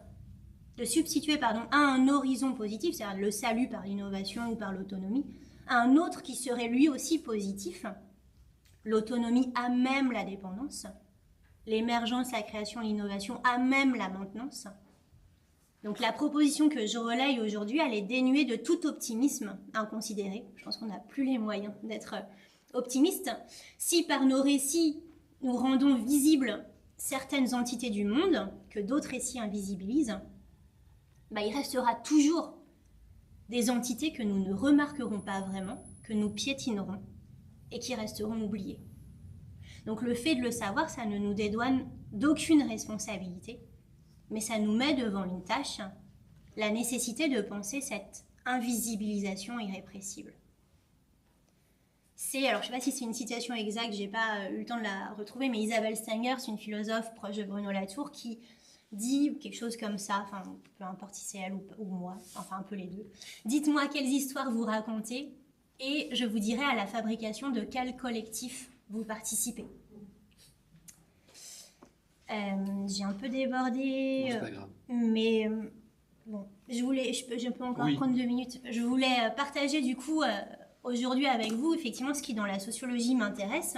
S1: un horizon positif, c'est-à-dire le salut par l'innovation ou par l'autonomie, à un autre qui serait lui aussi positif, l'autonomie à même la dépendance, l'émergence, la création, l'innovation à même la maintenance. Donc la proposition que je relaye aujourd'hui, elle est dénuée de tout optimisme inconsidéré. Je pense qu'on n'a plus les moyens d'être optimiste. Si par nos récits, nous rendons visibles certaines entités du monde, que d'autres récits invisibilisent, il restera toujours des entités que nous ne remarquerons pas vraiment, que nous piétinerons et qui resteront oubliées. Donc le fait de le savoir, ça ne nous dédouane d'aucune responsabilité, mais ça nous met devant une tâche, la nécessité de penser cette invisibilisation irrépressible. Alors je ne sais pas si c'est une citation exacte, je n'ai pas eu le temps de la retrouver, mais Isabelle Stengers, une philosophe proche de Bruno Latour, qui dit quelque chose comme ça, enfin peu importe si c'est elle ou moi, enfin un peu les deux. Dites-moi quelles histoires vous racontez et je vous dirai à la fabrication de quel collectif vous participez. J'ai un peu débordé,
S2: c'est pas grave.
S1: Mais bon, je peux encore prendre 2 minutes. Je voulais partager du coup aujourd'hui avec vous effectivement ce qui dans la sociologie m'intéresse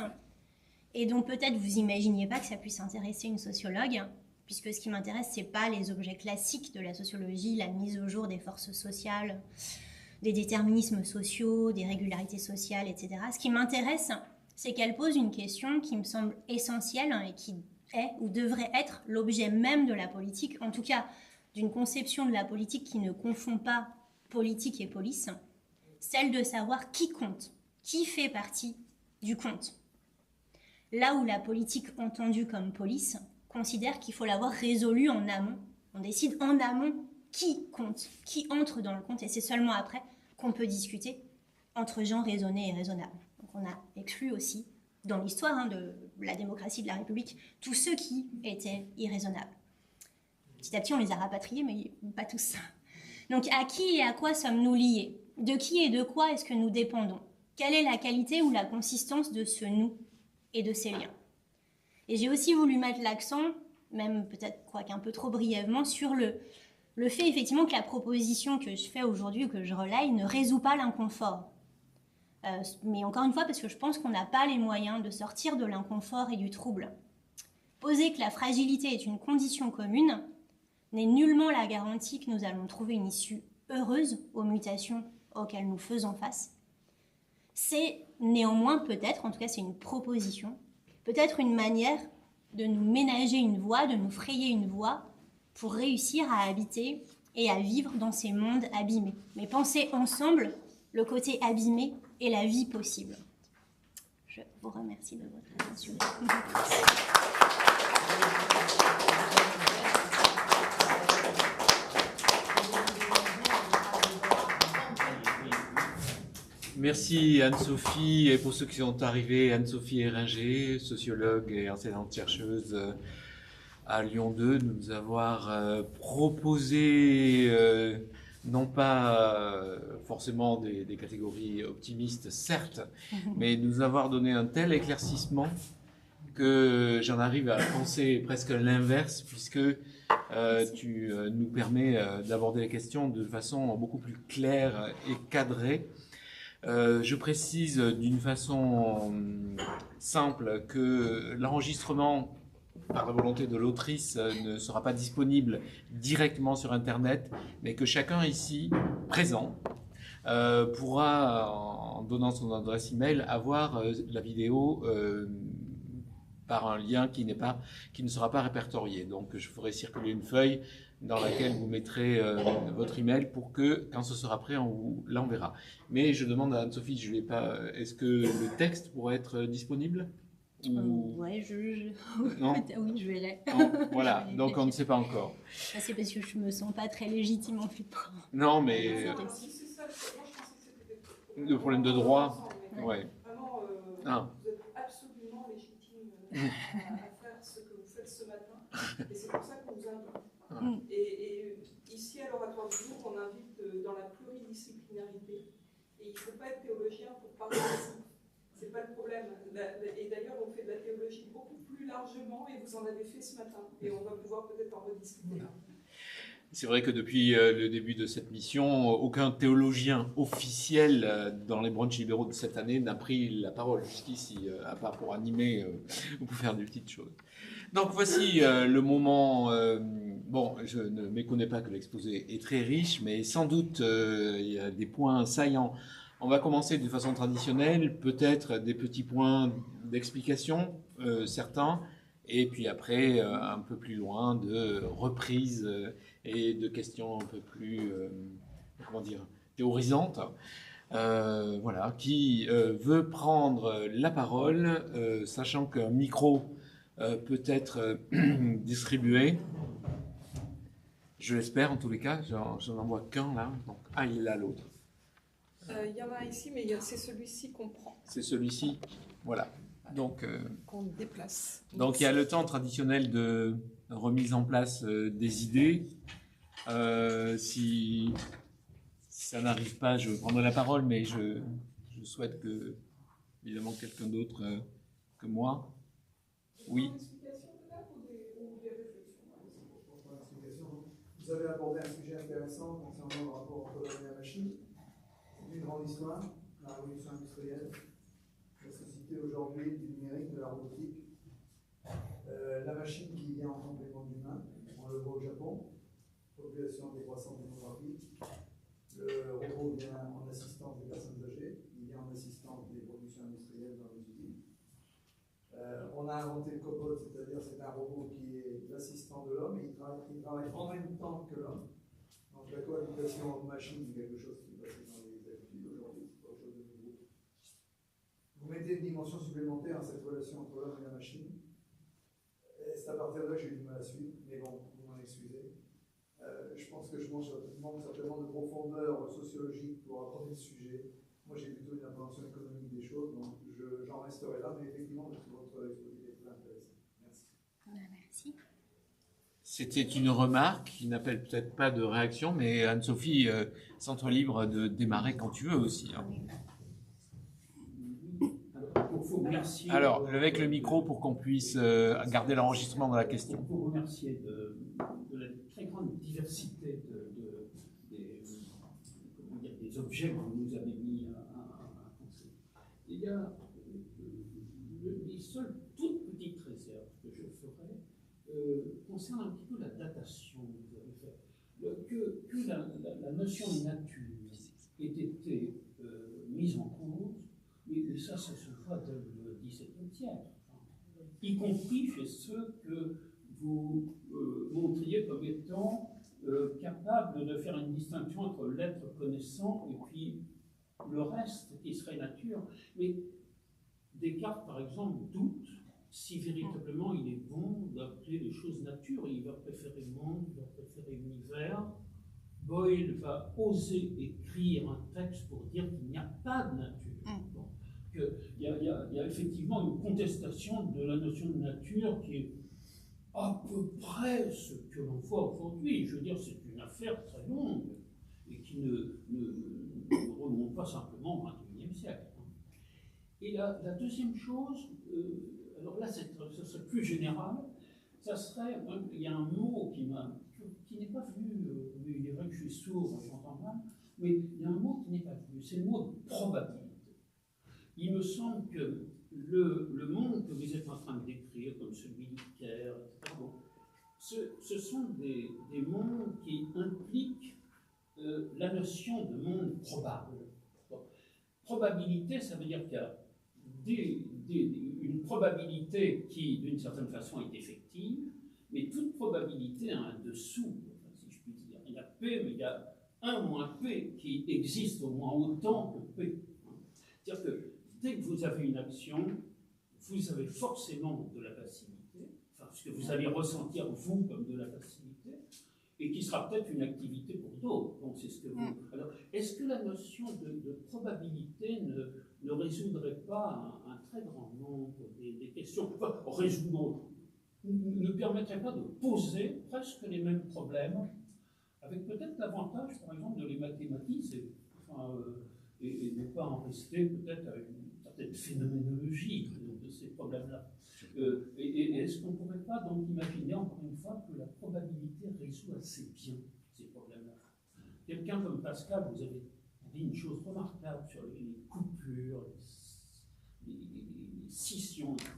S1: et dont peut-être vous imaginiez pas que ça puisse intéresser une sociologue, puisque ce qui m'intéresse c'est pas les objets classiques de la sociologie, la mise au jour des forces sociales, des déterminismes sociaux, des régularités sociales, etc. Ce qui m'intéresse, c'est qu'elle pose une question qui me semble essentielle et qui est ou devrait être l'objet même de la politique, en tout cas d'une conception de la politique qui ne confond pas politique et police, celle de savoir qui compte, qui fait partie du compte. Là où la politique entendue comme police considère qu'il faut l'avoir résolue en amont, on décide en amont qui compte, qui entre dans le compte, et c'est seulement après qu'on peut discuter entre gens raisonnés et raisonnables. Donc on a exclu aussi dans l'histoire de la démocratie de la République, tous ceux qui étaient irraisonnables. Petit à petit, on les a rapatriés, mais pas tous. Donc, à qui et à quoi sommes-nous liés? De qui et de quoi est-ce que nous dépendons? Quelle est la qualité ou la consistance de ce nous et de ces liens? Et j'ai aussi voulu mettre l'accent, même peut-être quoique un peu trop brièvement, sur le fait effectivement que la proposition que je fais aujourd'hui ou que je relaye ne résout pas l'inconfort. Mais encore une fois, parce que je pense qu'on n'a pas les moyens de sortir de l'inconfort et du trouble. Poser que la fragilité est une condition commune n'est nullement la garantie que nous allons trouver une issue heureuse aux mutations auxquelles nous faisons face. C'est néanmoins peut-être, en tout cas c'est une proposition, peut-être une manière de nous ménager une voie, de nous frayer une voie pour réussir à habiter et à vivre dans ces mondes abîmés. Mais penser ensemble le côté abîmé et la vie possible. Je vous remercie de votre attention.
S2: Merci Anne-Sophie, et pour ceux qui sont arrivés, Anne-Sophie Héringer, sociologue et enseignante-chercheuse à Lyon 2, de nous avoir proposé non pas forcément des catégories optimistes, certes, mais nous avoir donné un tel éclaircissement que j'en arrive à penser presque l'inverse, puisque tu nous permets d'aborder les questions de façon beaucoup plus claire et cadrée. Je précise d'une façon simple que l'enregistrement par la volonté de l'autrice ne sera pas disponible directement sur Internet, mais que chacun ici présent pourra, en donnant son adresse email, avoir la vidéo par un lien qui ne sera pas répertorié. Donc je ferai circuler une feuille dans laquelle vous mettrez votre email pour que, quand ce sera prêt, on vous l'enverra. Mais je demande à Anne-Sophie, je l'ai pas. Est-ce que le texte pourra être disponible?
S1: Ouais,
S2: non.
S1: Oui, je verrai.
S2: Voilà, donc on ne sait pas encore.
S1: C'est parce que je me sens pas très légitime en fait.
S2: Non, mais le problème de droit, ouais. Ah.
S3: Vous êtes absolument légitime à faire ce que vous faites ce matin, et c'est pour ça qu'on vous invite. Et ici, à l'Oratoire du Louvre, on invite dans la pluridisciplinarité. Et il ne faut pas être théologien pour parler ici. Ce n'est pas le problème. Et d'ailleurs, on fait de la théologie beaucoup plus largement, et vous en avez fait ce matin. Et on va pouvoir peut-être en rediscuter.
S2: C'est vrai que depuis le début de cette mission, aucun théologien officiel dans les brunchs libéraux de cette année n'a pris la parole jusqu'ici, à part pour animer ou pour faire des petites choses. Donc voici le moment. Bon, je ne méconnais pas que l'exposé est très riche, mais sans doute il y a des points saillants. On va commencer de façon traditionnelle, peut-être des petits points d'explication, certains, et puis après, un peu plus loin, de reprise et de questions un peu plus, comment dire, théorisantes. Voilà, qui veut prendre la parole, sachant qu'un micro peut être distribué. Je l'espère en tous les cas, je n'en vois qu'un là. Donc, il est là l'autre.
S3: Il y en a ici, mais c'est celui-ci qu'on prend. C'est
S2: celui-ci, voilà. Donc,
S3: qu'on déplace.
S2: Donc il y a le temps traditionnel de remise en place des idées. Si ça n'arrive pas, je prendrai la parole, mais je souhaite que, évidemment, quelqu'un d'autre que moi. Oui.
S4: Vous avez abordé un sujet intéressant concernant le rapport entre l'homme et la machine. C'est une grande histoire, la révolution industrielle, la société aujourd'hui du numérique, de la robotique. La machine qui vient en complément de l'humain, on le voit au Japon, population décroissante démographique. Le robot vient en assistance des personnes âgées, il vient en assistance des productions industrielles dans les usines. On a inventé le cobot, c'est-à-dire c'est un robot qui est l'assistant de l'homme et il travaille en même temps que l'homme. Donc la cohabitation homme-machine, c'est quelque chose qui est passé dans les habitudes aujourd'hui, c'est pas autre chose de nouveau. Vous mettez une dimension supplémentaire à cette relation entre l'homme et la machine. Et c'est à partir de là que j'ai eu du mal à suivre, mais bon, vous m'en excusez. Je pense que je manque certainement de profondeur sociologique pour aborder le sujet. Moi, j'ai plutôt une appréhension économique des choses, donc j'en resterai là, mais effectivement, votre exposé est très intéressant. Merci.
S1: Merci.
S2: C'était une remarque qui n'appelle peut-être pas de réaction, mais Anne-Sophie, sens-toi libre de démarrer quand tu veux aussi. Hein. Alors, avec le micro pour qu'on puisse garder l'enregistrement dans la question.
S5: Pour vous remercier de la très grande diversité des objets que vous nous avez mis à penser. Il y a les seules toutes petites réserves que je ferai concernent un petit peu la datation que vous avez faite. Que la notion de nature ait été mise en cause, mais ça se voit dès le XVIIe siècle, y compris chez ceux que vous montriez comme étant capables de faire une distinction entre l'être connaissant et puis le reste qui serait nature. Mais Descartes, par exemple, doute si véritablement il est bon d'appeler les choses nature. Il va préférer monde, il va préférer univers. Boyle va oser écrire un texte pour dire qu'il n'y a pas de nature. Bon. Il y a effectivement une contestation de la notion de nature qui est à peu près ce que l'on voit aujourd'hui. Je veux dire, c'est une affaire très longue et qui ne remonte pas simplement au XXIe siècle. Et la deuxième chose, alors là, ça serait plus général, ça serait, il y a un mot qui n'est pas venu, il est vrai que je suis sourd, j'entends mal, mais il y a un mot qui n'est pas venu, c'est le mot de probabilité. Il me semble que le monde que vous êtes en train de décrire, comme celui d'Iker, etc., bon, ce sont des mondes qui impliquent la notion de monde probable. Bon. Probabilité, ça veut dire qu'il y a une probabilité qui, d'une certaine façon, est effective, mais toute probabilité a un dessous, si je puis dire. Il y a P, mais il y a 1 moins P qui existe au moins autant que P. C'est-à-dire que dès que vous avez une action, vous avez forcément de la passivité, enfin, ce que vous allez ressentir, vous, comme de la passivité, et qui sera peut-être une activité pour d'autres. Donc, c'est ce que vous... Alors, est-ce que la notion de probabilité ne résoudrait pas un très grand nombre des questions, enfin, ne permettrait pas de poser presque les mêmes problèmes, avec peut-être l'avantage, par exemple, de les mathématiser, enfin, et ne pas en rester peut-être avec une certaine phénoménologie de ces problèmes-là. Et est-ce qu'on ne pourrait pas donc imaginer, encore une fois, que la probabilité résout assez bien ces problèmes-là? Quelqu'un comme Pascal, vous avez dit une chose remarquable sur les coupures, les scissions, etc.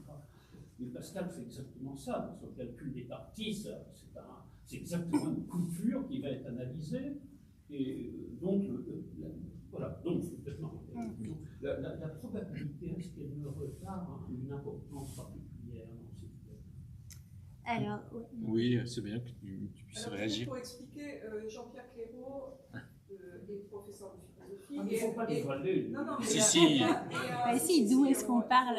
S5: Mais Pascal fait exactement ça. Dans son calcul des parties, c'est exactement une coupure qui va être analysée. Et donc, voilà, donc complètement. La probabilité, est-ce qu'elle ne revêt une importance particulière dans ces cas?
S1: Alors,
S2: oui, c'est bien que tu puisses réagir.
S3: Pour expliquer, Jean-Pierre Clairaut est professeur de philosophie.
S5: Il ne faut pas dévoiler.
S3: Non, mais
S1: si, d'où est-ce qu'on parle?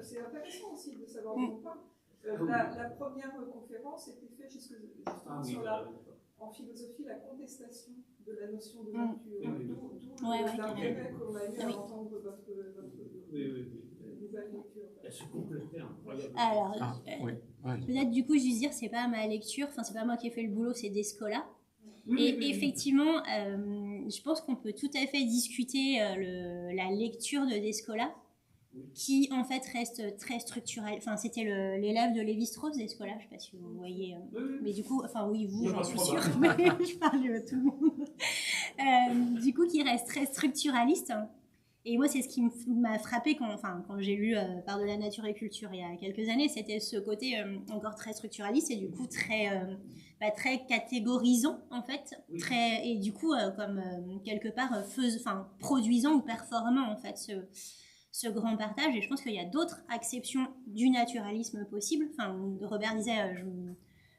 S3: C'est intéressant aussi de savoir d'où on parle. La première conférence était faite justement sur en philosophie la contestation de la notion de nature. D'où l'intérêt qu'on a eu à entendre votre nouvelle lecture.
S5: Elle se complétait incroyablement.
S1: Alors, peut-être du coup, juste dire, c'est pas ma lecture, enfin, c'est pas moi qui ai fait le boulot, c'est Descola. Effectivement, je pense qu'on peut tout à fait discuter la lecture de Descola, qui en fait reste très structurelle. Enfin, c'était l'élève de Lévi-Strauss, Descola, je ne sais pas si vous voyez. Mais du coup, enfin oui, vous, j'en suis sûre, mais je parle à tout le monde. Du coup, qui reste très structuraliste. Et moi, c'est ce qui m'a frappé quand j'ai lu Part de la nature et culture il y a quelques années, c'était ce côté encore très structuraliste et du coup très catégorisant en fait, et du coup comme quelque part produisant ou performant en fait ce grand partage. Et je pense qu'il y a d'autres acceptions du naturalisme possibles. Enfin, Robert disait,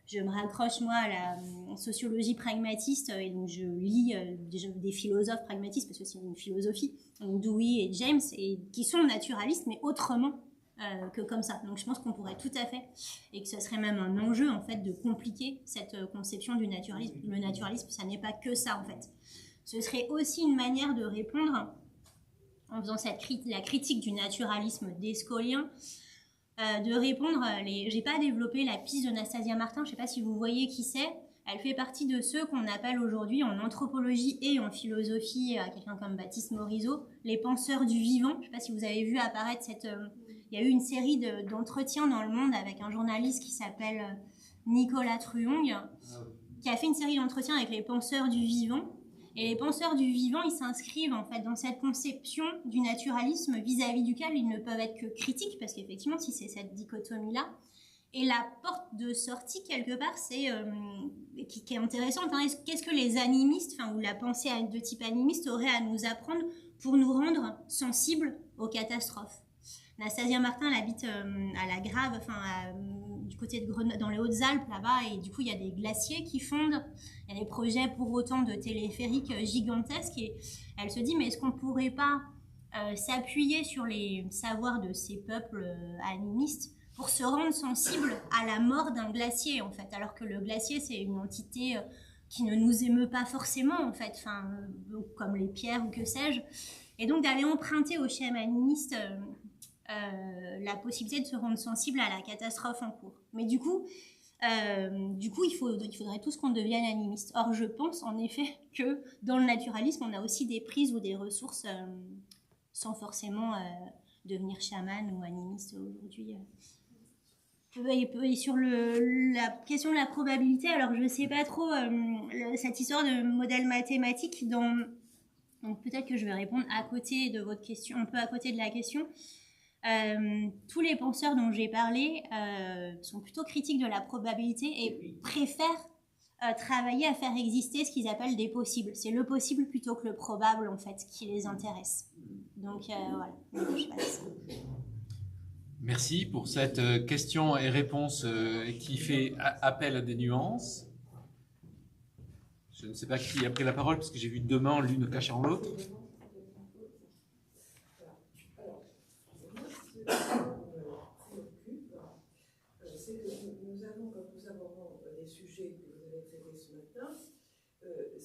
S1: je me raccroche moi à la sociologie pragmatiste et donc je lis des philosophes pragmatistes parce que c'est une philosophie, donc Dewey et James, et qui sont naturalistes mais autrement que comme ça. Donc je pense qu'on pourrait tout à fait, et que ce serait même un enjeu en fait de compliquer cette conception du naturalisme. Le naturalisme, ça n'est pas que ça en fait. Ce serait aussi une manière de répondre en faisant la critique du naturalisme descolien. De répondre, j'ai pas développé la piste de Nastasia Martin, je sais pas si vous voyez qui c'est. Elle fait partie de ceux qu'on appelle aujourd'hui en anthropologie et en philosophie, quelqu'un comme Baptiste Morisot, les penseurs du vivant. Je sais pas si vous avez vu apparaître il y a eu une série d'entretiens dans Le Monde avec un journaliste qui s'appelle Nicolas Truong, qui a fait une série d'entretiens avec les penseurs du vivant. Et les penseurs du vivant, ils s'inscrivent en fait dans cette conception du naturalisme vis-à-vis duquel ils ne peuvent être que critiques, parce qu'effectivement, si c'est cette dichotomie-là, et la porte de sortie, quelque part, c'est qui est intéressante. Hein, qu'est-ce que les animistes, ou la pensée de type animiste aurait à nous apprendre pour nous rendre sensibles aux catastrophes? Nastasia Martin, elle habite à la Grave, du côté de Grenoble, dans les Hautes-Alpes, là-bas, et du coup, il y a des glaciers qui fondent, il y a des projets pour autant de téléphériques gigantesques, et elle se dit, mais est-ce qu'on ne pourrait pas s'appuyer sur les savoirs de ces peuples animistes pour se rendre sensible à la mort d'un glacier, en fait, alors que le glacier, c'est une entité qui ne nous émeut pas forcément, en fait, comme les pierres ou que sais-je, et donc d'aller emprunter au schéma animiste la possibilité de se rendre sensible à la catastrophe en cours. Mais du coup, il faudrait tous qu'on devienne animiste. Or, je pense en effet que dans le naturalisme, on a aussi des prises ou des ressources sans forcément devenir chaman ou animiste aujourd'hui. Et sur la question de la probabilité, alors je ne sais pas trop cette histoire de modèle mathématique donc peut-être que je vais répondre à côté de votre question, un peu à côté de la question. Tous les penseurs dont j'ai parlé sont plutôt critiques de la probabilité et préfèrent travailler à faire exister ce qu'ils appellent des possibles. C'est le possible plutôt que le probable, en fait, qui les intéresse. Donc, voilà. Je passe.
S2: Merci pour cette question et réponse qui fait appel à des nuances. Je ne sais pas qui a pris la parole, parce que j'ai vu deux mains, l'une cachant l'autre.
S6: C'est que nous avons, quand nous abordons des sujets que vous avez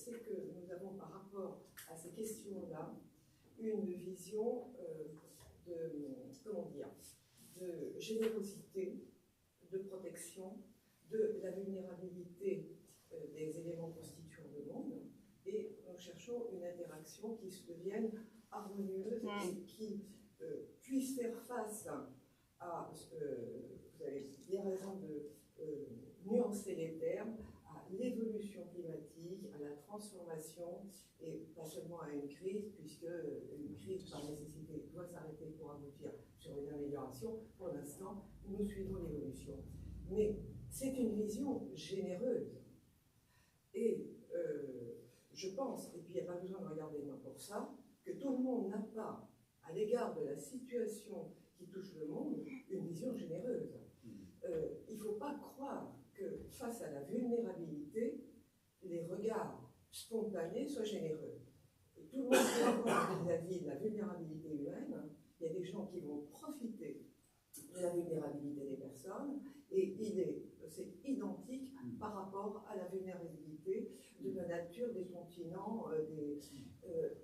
S6: c'est que nous avons par rapport à ces questions-là une vision de générosité, de protection, de la vulnérabilité des éléments constituant le monde, et nous cherchons une interaction qui se devienne harmonieuse et qui puisse faire face à, vous avez bien raison de nuancer les termes, à l'évolution climatique, à la transformation, et pas seulement à une crise, puisque une crise par nécessité doit s'arrêter pour aboutir sur une amélioration. Pour l'instant, nous suivons l'évolution. Mais c'est une vision généreuse. Et je pense, et puis il n'y a pas besoin de regarder loin pour ça, que tout le monde n'a pas, à l'égard de la situation qui touche le monde, une vision généreuse. Il ne faut pas croire que face à la vulnérabilité, les regards spontanés soient généreux. Et tout le monde peut avoir vis-à-vis de la vulnérabilité humaine. Il y a des gens qui vont profiter de la vulnérabilité des personnes, et c'est identique par rapport à la vulnérabilité de la nature des continents,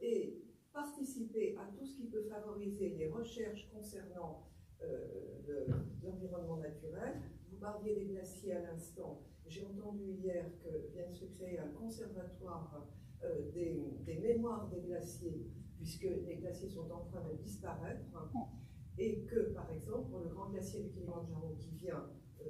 S6: et participer à tout ce qui peut favoriser les recherches concernant l'environnement naturel. Vous parliez des glaciers à l'instant. J'ai entendu hier que vient de se créer un conservatoire des mémoires des glaciers, puisque les glaciers sont en train de disparaître, et que, par exemple, pour le grand glacier du Kilimandjaro qui vient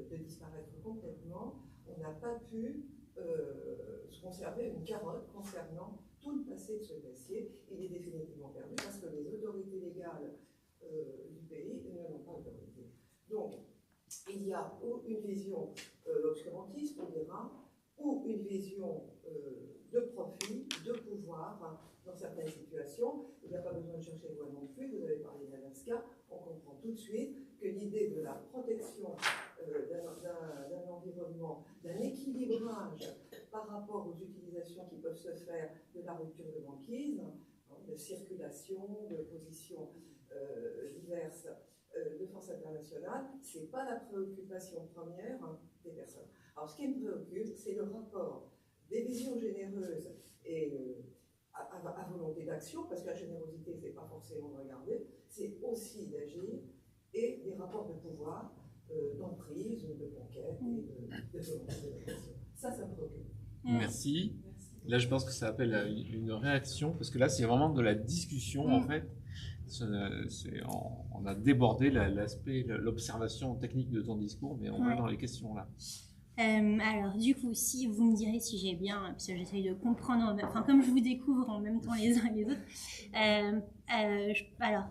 S6: de disparaître complètement, on n'a pas pu se conserver une carotte concernant tout le passé de ce glacier. Il est définitivement perdu parce que les autorités légales du pays ne l'ont pas autorisé. Donc, il y a ou une vision obscurantiste, on dira, ou une vision de profit, de pouvoir dans certaines situations. Il n'y a pas besoin de chercher loin non plus. Vous avez parlé d'Alaska, on comprend tout de suite que l'idée de la protection d'un environnement, d'un équilibrage par rapport aux utilisations qui peuvent se faire de la rupture de banquise, de circulation, de positions diverses de force internationale, ce n'est pas la préoccupation première des personnes. Alors, ce qui me préoccupe, c'est le rapport des visions généreuses et à volonté d'action, parce que la générosité, ce n'est pas forcément de regarder, c'est aussi d'agir, et des rapports de pouvoir, d'emprise, de conquête et de volonté d'adaptation. Ça me préoccupe.
S2: Merci. Là, je pense que ça appelle à une réaction, parce que là, c'est vraiment de la discussion, en fait. On a débordé l'aspect, l'observation technique de ton discours, mais on va dans les questions là.
S1: Alors, du coup, si vous me direz si j'ai bien, parce que j'essaye de comprendre, enfin, comme je vous découvre en même temps les uns et les autres, alors,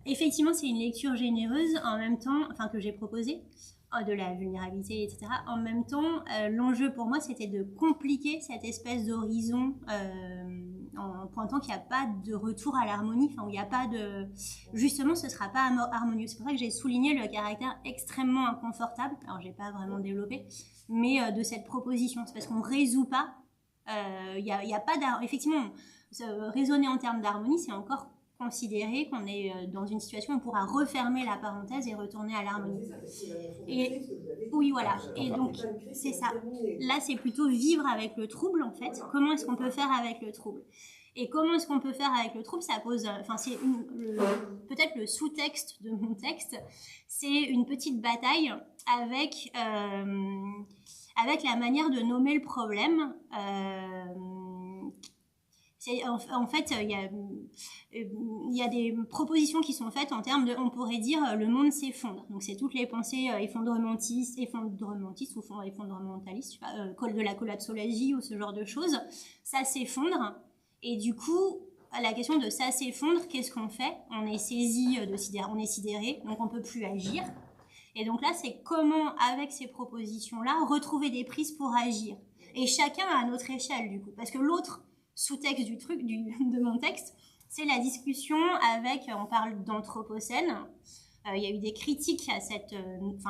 S1: effectivement, c'est une lecture généreuse en même temps, enfin, que j'ai proposée, de la vulnérabilité, etc. En même temps, l'enjeu pour moi, c'était de compliquer cette espèce d'horizon en pointant qu'il n'y a pas de retour à l'harmonie, enfin, où il n'y a pas de... Justement, ce ne sera pas harmonieux. C'est pour ça que j'ai souligné le caractère extrêmement inconfortable, alors je n'ai pas vraiment développé, mais de cette proposition. C'est parce qu'on ne résout pas, il y a pas d'harmonie. Effectivement, raisonner en termes d'harmonie, c'est encore considérer qu'on est dans une situation où on pourra refermer la parenthèse et retourner à l'harmonie. Et oui, voilà. Et donc, c'est ça. Là, c'est plutôt vivre avec le trouble, en fait. Comment est-ce qu'on peut faire avec le trouble? Et comment est-ce qu'on peut faire avec le trouble? Ça pose, enfin, c'est peut-être le sous-texte de mon texte. C'est une petite bataille avec la manière de nommer le problème. En fait, il y a des propositions qui sont faites en termes de, on pourrait dire, le monde s'effondre. Donc, c'est toutes les pensées effondrementalistes ou effondrementalistes, je sais pas, de la collapsologie ou ce genre de choses. Ça s'effondre. Et du coup, la question de ça s'effondre, qu'est-ce qu'on fait? On est saisi on est sidéré, donc on ne peut plus agir. Et donc là, c'est comment, avec ces propositions-là, retrouver des prises pour agir. Et chacun à notre échelle, du coup. Parce que l'autre sous-texte de mon texte, c'est la discussion avec, on parle d'anthropocène. Il y a eu des critiques à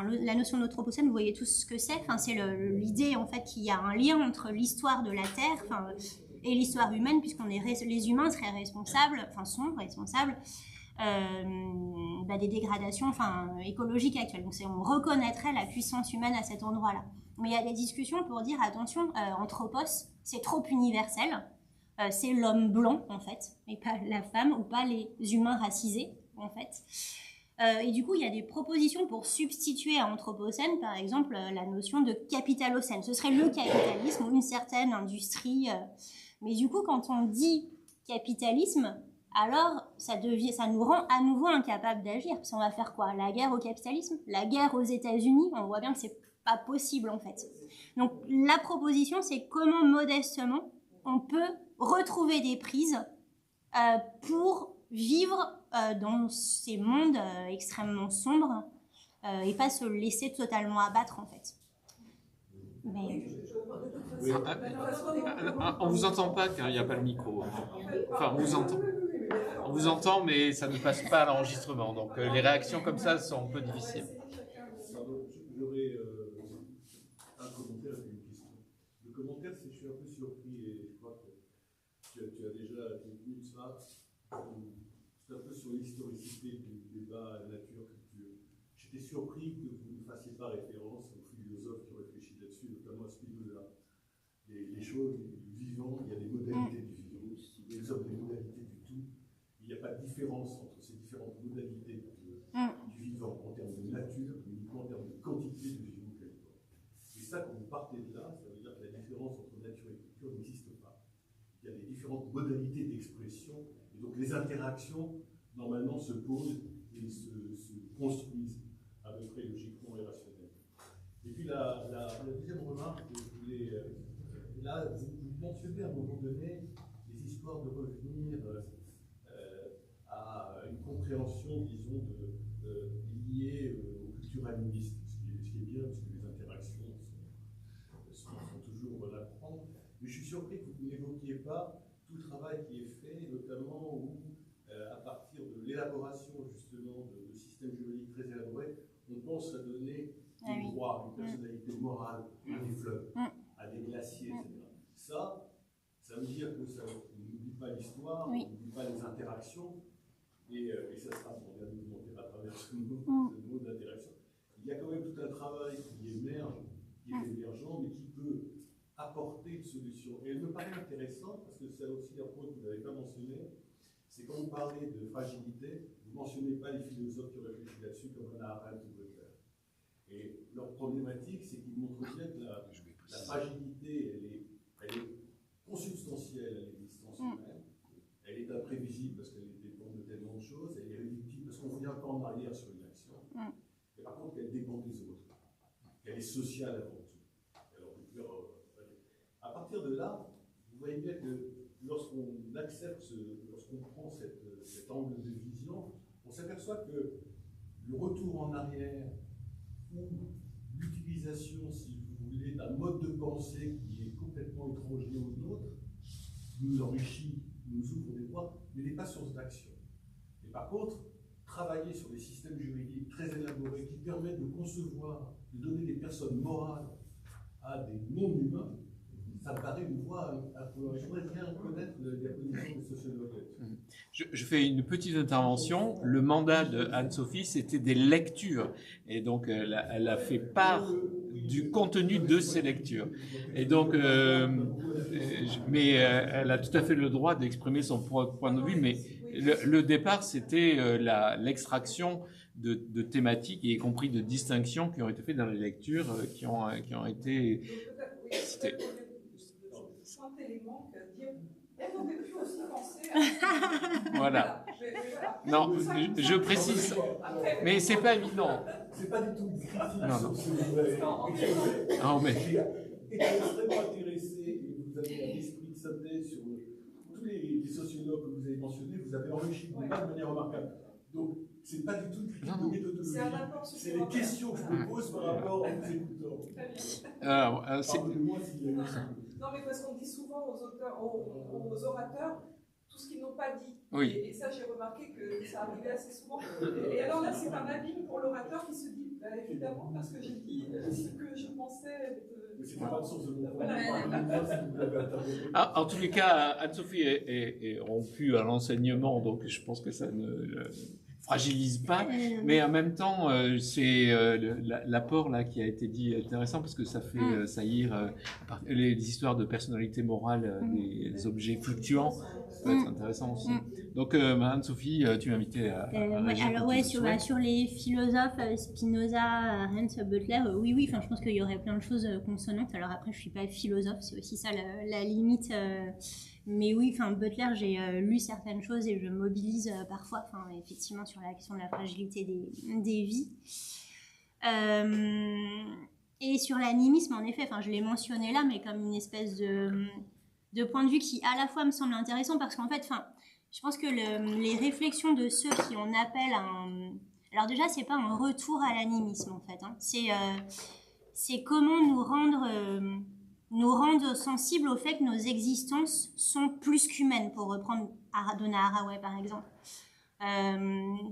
S1: la notion d'anthropocène, vous voyez tous ce que c'est. Enfin, c'est l'idée, en fait, qu'il y a un lien entre l'histoire de la Terre et l'histoire humaine, puisqu'on est les humains seraient responsables, sont responsables des dégradations écologiques actuelles. Donc, on reconnaîtrait la puissance humaine à cet endroit-là. Mais il y a des discussions pour dire, attention, anthropos, c'est trop universel. C'est l'homme blanc, en fait, et pas la femme, ou pas les humains racisés, en fait. Et du coup, il y a des propositions pour substituer à Anthropocène, par exemple, la notion de capitalocène. Ce serait le capitalisme ou une certaine industrie. Mais du coup, quand on dit capitalisme, alors ça nous rend à nouveau incapables d'agir. Parce qu'on va faire quoi? La guerre au capitalisme? La guerre aux États-Unis? On voit bien que c'est pas possible, en fait. Donc, la proposition, c'est comment, modestement, on peut retrouver des prises pour vivre dans ces mondes extrêmement sombres et pas se laisser totalement abattre, en fait. Mais...
S2: Oui. On vous entend pas car il n'y a pas le micro. Enfin, on vous entend. On vous entend, mais ça ne passe pas à l'enregistrement. Donc les réactions comme ça sont un peu difficiles.
S7: J'aurais un commentaire et une question. Le commentaire, c'est que je suis un peu surpris et je crois que tu as déjà tenu ça. C'est un peu sur l'historicité du débat nature-culture. J'étais surpris que vous ne fassiez pas référence aux philosophes qui ont réfléchi là-dessus, notamment à Spinoza. Les choses du vivant, il y a des modalités du vivant, et nous sommes des modalités du tout. Il n'y a pas de différence entre ces différentes modalités du vivant en termes de nature, mais uniquement en termes de quantité de vivant qu'elle porte. Et ça, quand vous partez de là, ça veut dire que la différence entre nature et culture n'existe pas. Il y a des différentes modalités d'expression, et donc les interactions, normalement, se posent et se construisent à peu près logiquement et rationnellement. Et puis la deuxième remarque que je voulais... là, vous mentionnez à un moment donné les histoires de revenir à une compréhension, disons, liée au culturalisme, ce qui est bien, parce que les interactions sont toujours là à prendre. Mais je suis surpris que vous n'évoquiez pas tout le travail qui est fait, notamment où, à partir de l'élaboration justement de systèmes juridiques très élaborés, on pense à donner des droits, une personnalité morale à des fleuves, à des glaciers, etc. Ça veut dire que ça n'oublie pas l'histoire, on n'oublie pas les interactions, et ça sera mon dernier commentaire à travers ce mot d'interaction. Il y a quand même tout un travail qui émerge, qui est émergent, mais qui peut apporter une solution. Et elle me paraît intéressante, parce que c'est aussi un point que vous n'avez pas mentionné, c'est quand vous parlez de fragilité, vous ne mentionnez pas les philosophes qui ont réfléchi là-dessus, comme Hannah Arendt ou Butler. Et leur problématique, c'est qu'ils montrent bien que la fragilité, elle est consubstantielle à l'existence humaine, elle est imprévisible parce qu'elle dépend de tellement de choses, elle est réductible parce qu'on revient un peu en arrière sur une action, et par contre elle dépend des autres, elle est sociale avant tout. Alors, à partir de là, vous voyez bien que lorsqu'on accepte, lorsqu'on prend cet angle de vision, on s'aperçoit que le retour en arrière ou l'utilisation, si vous voulez, d'un mode de pensée qui est complètement étranger au nôtre, nous enrichit, nous ouvre des voies, mais n'est pas source d'action. Et par contre, travailler sur des systèmes juridiques très élaborés qui permettent de concevoir, de donner des personnes morales à des non-humains, ça me paraît une voie. Je voudrais bien connaître la position des sociologues.
S2: Je fais une petite intervention. Le mandat de Anne-Sophie, c'était des lectures. Et donc, elle a fait part du contenu de ces lectures. Et donc, mais elle a tout à fait le droit d'exprimer son point de vue. Mais le départ, c'était l'extraction de thématiques, y compris de distinctions qui ont été faites dans les lectures, qui ont été citées.
S3: Élément que dire on aurait pu aussi penser à...
S2: Voilà. Non, je précise, mais c'est pas évident.
S7: C'est pas du tout une critique.
S2: Non, mais...
S7: J'ai été extrêmement intéressé, et vous avez un esprit de synthèse sur tous les sociologues que vous avez mentionnés, vous avez enrichi de manière remarquable. Donc, c'est pas du tout une critique de méthodologie, c'est les questions que je me pose par rapport à vous écoutants. Parlez-moi s'il y a eu...
S3: Non, mais parce qu'on dit souvent aux orateurs tout ce qu'ils n'ont pas dit.
S2: Oui.
S3: Et ça, j'ai remarqué que ça arrivait assez souvent. Et alors là, c'est un abîme pour l'orateur qui se dit, bah, évidemment, parce que j'ai dit ce que je pensais.
S7: Mais c'était pas de source de mon point.
S2: En tous les cas, Anne-Sophie est rompue à l'enseignement, donc je pense que ça ne fragilise pas, mais en même temps, c'est l'apport là qui a été dit intéressant parce que ça fait saillir les histoires de personnalité morale des objets fluctuants. Ça peut être intéressant aussi. Donc, Anne-Sophie, tu m'invitais à réagir.
S1: Alors ouais, sur les philosophes, Spinoza, Arendt, Butler, oui, enfin, je pense qu'il y aurait plein de choses consonantes. Alors après, je suis pas philosophe, c'est aussi ça la limite. Mais oui, enfin, Butler, j'ai lu certaines choses et je mobilise parfois, enfin, effectivement, sur la question de la fragilité des vies. Et sur l'animisme, en effet, enfin, je l'ai mentionné là, mais comme une espèce de point de vue qui, à la fois, me semble intéressant parce qu'en fait, enfin, je pense que les réflexions de ceux qui en appellent alors déjà, c'est pas un retour à l'animisme, en fait. Hein. C'est comment nous rendre sensibles au fait que nos existences sont plus qu'humaines, pour reprendre Donna Haraway par exemple.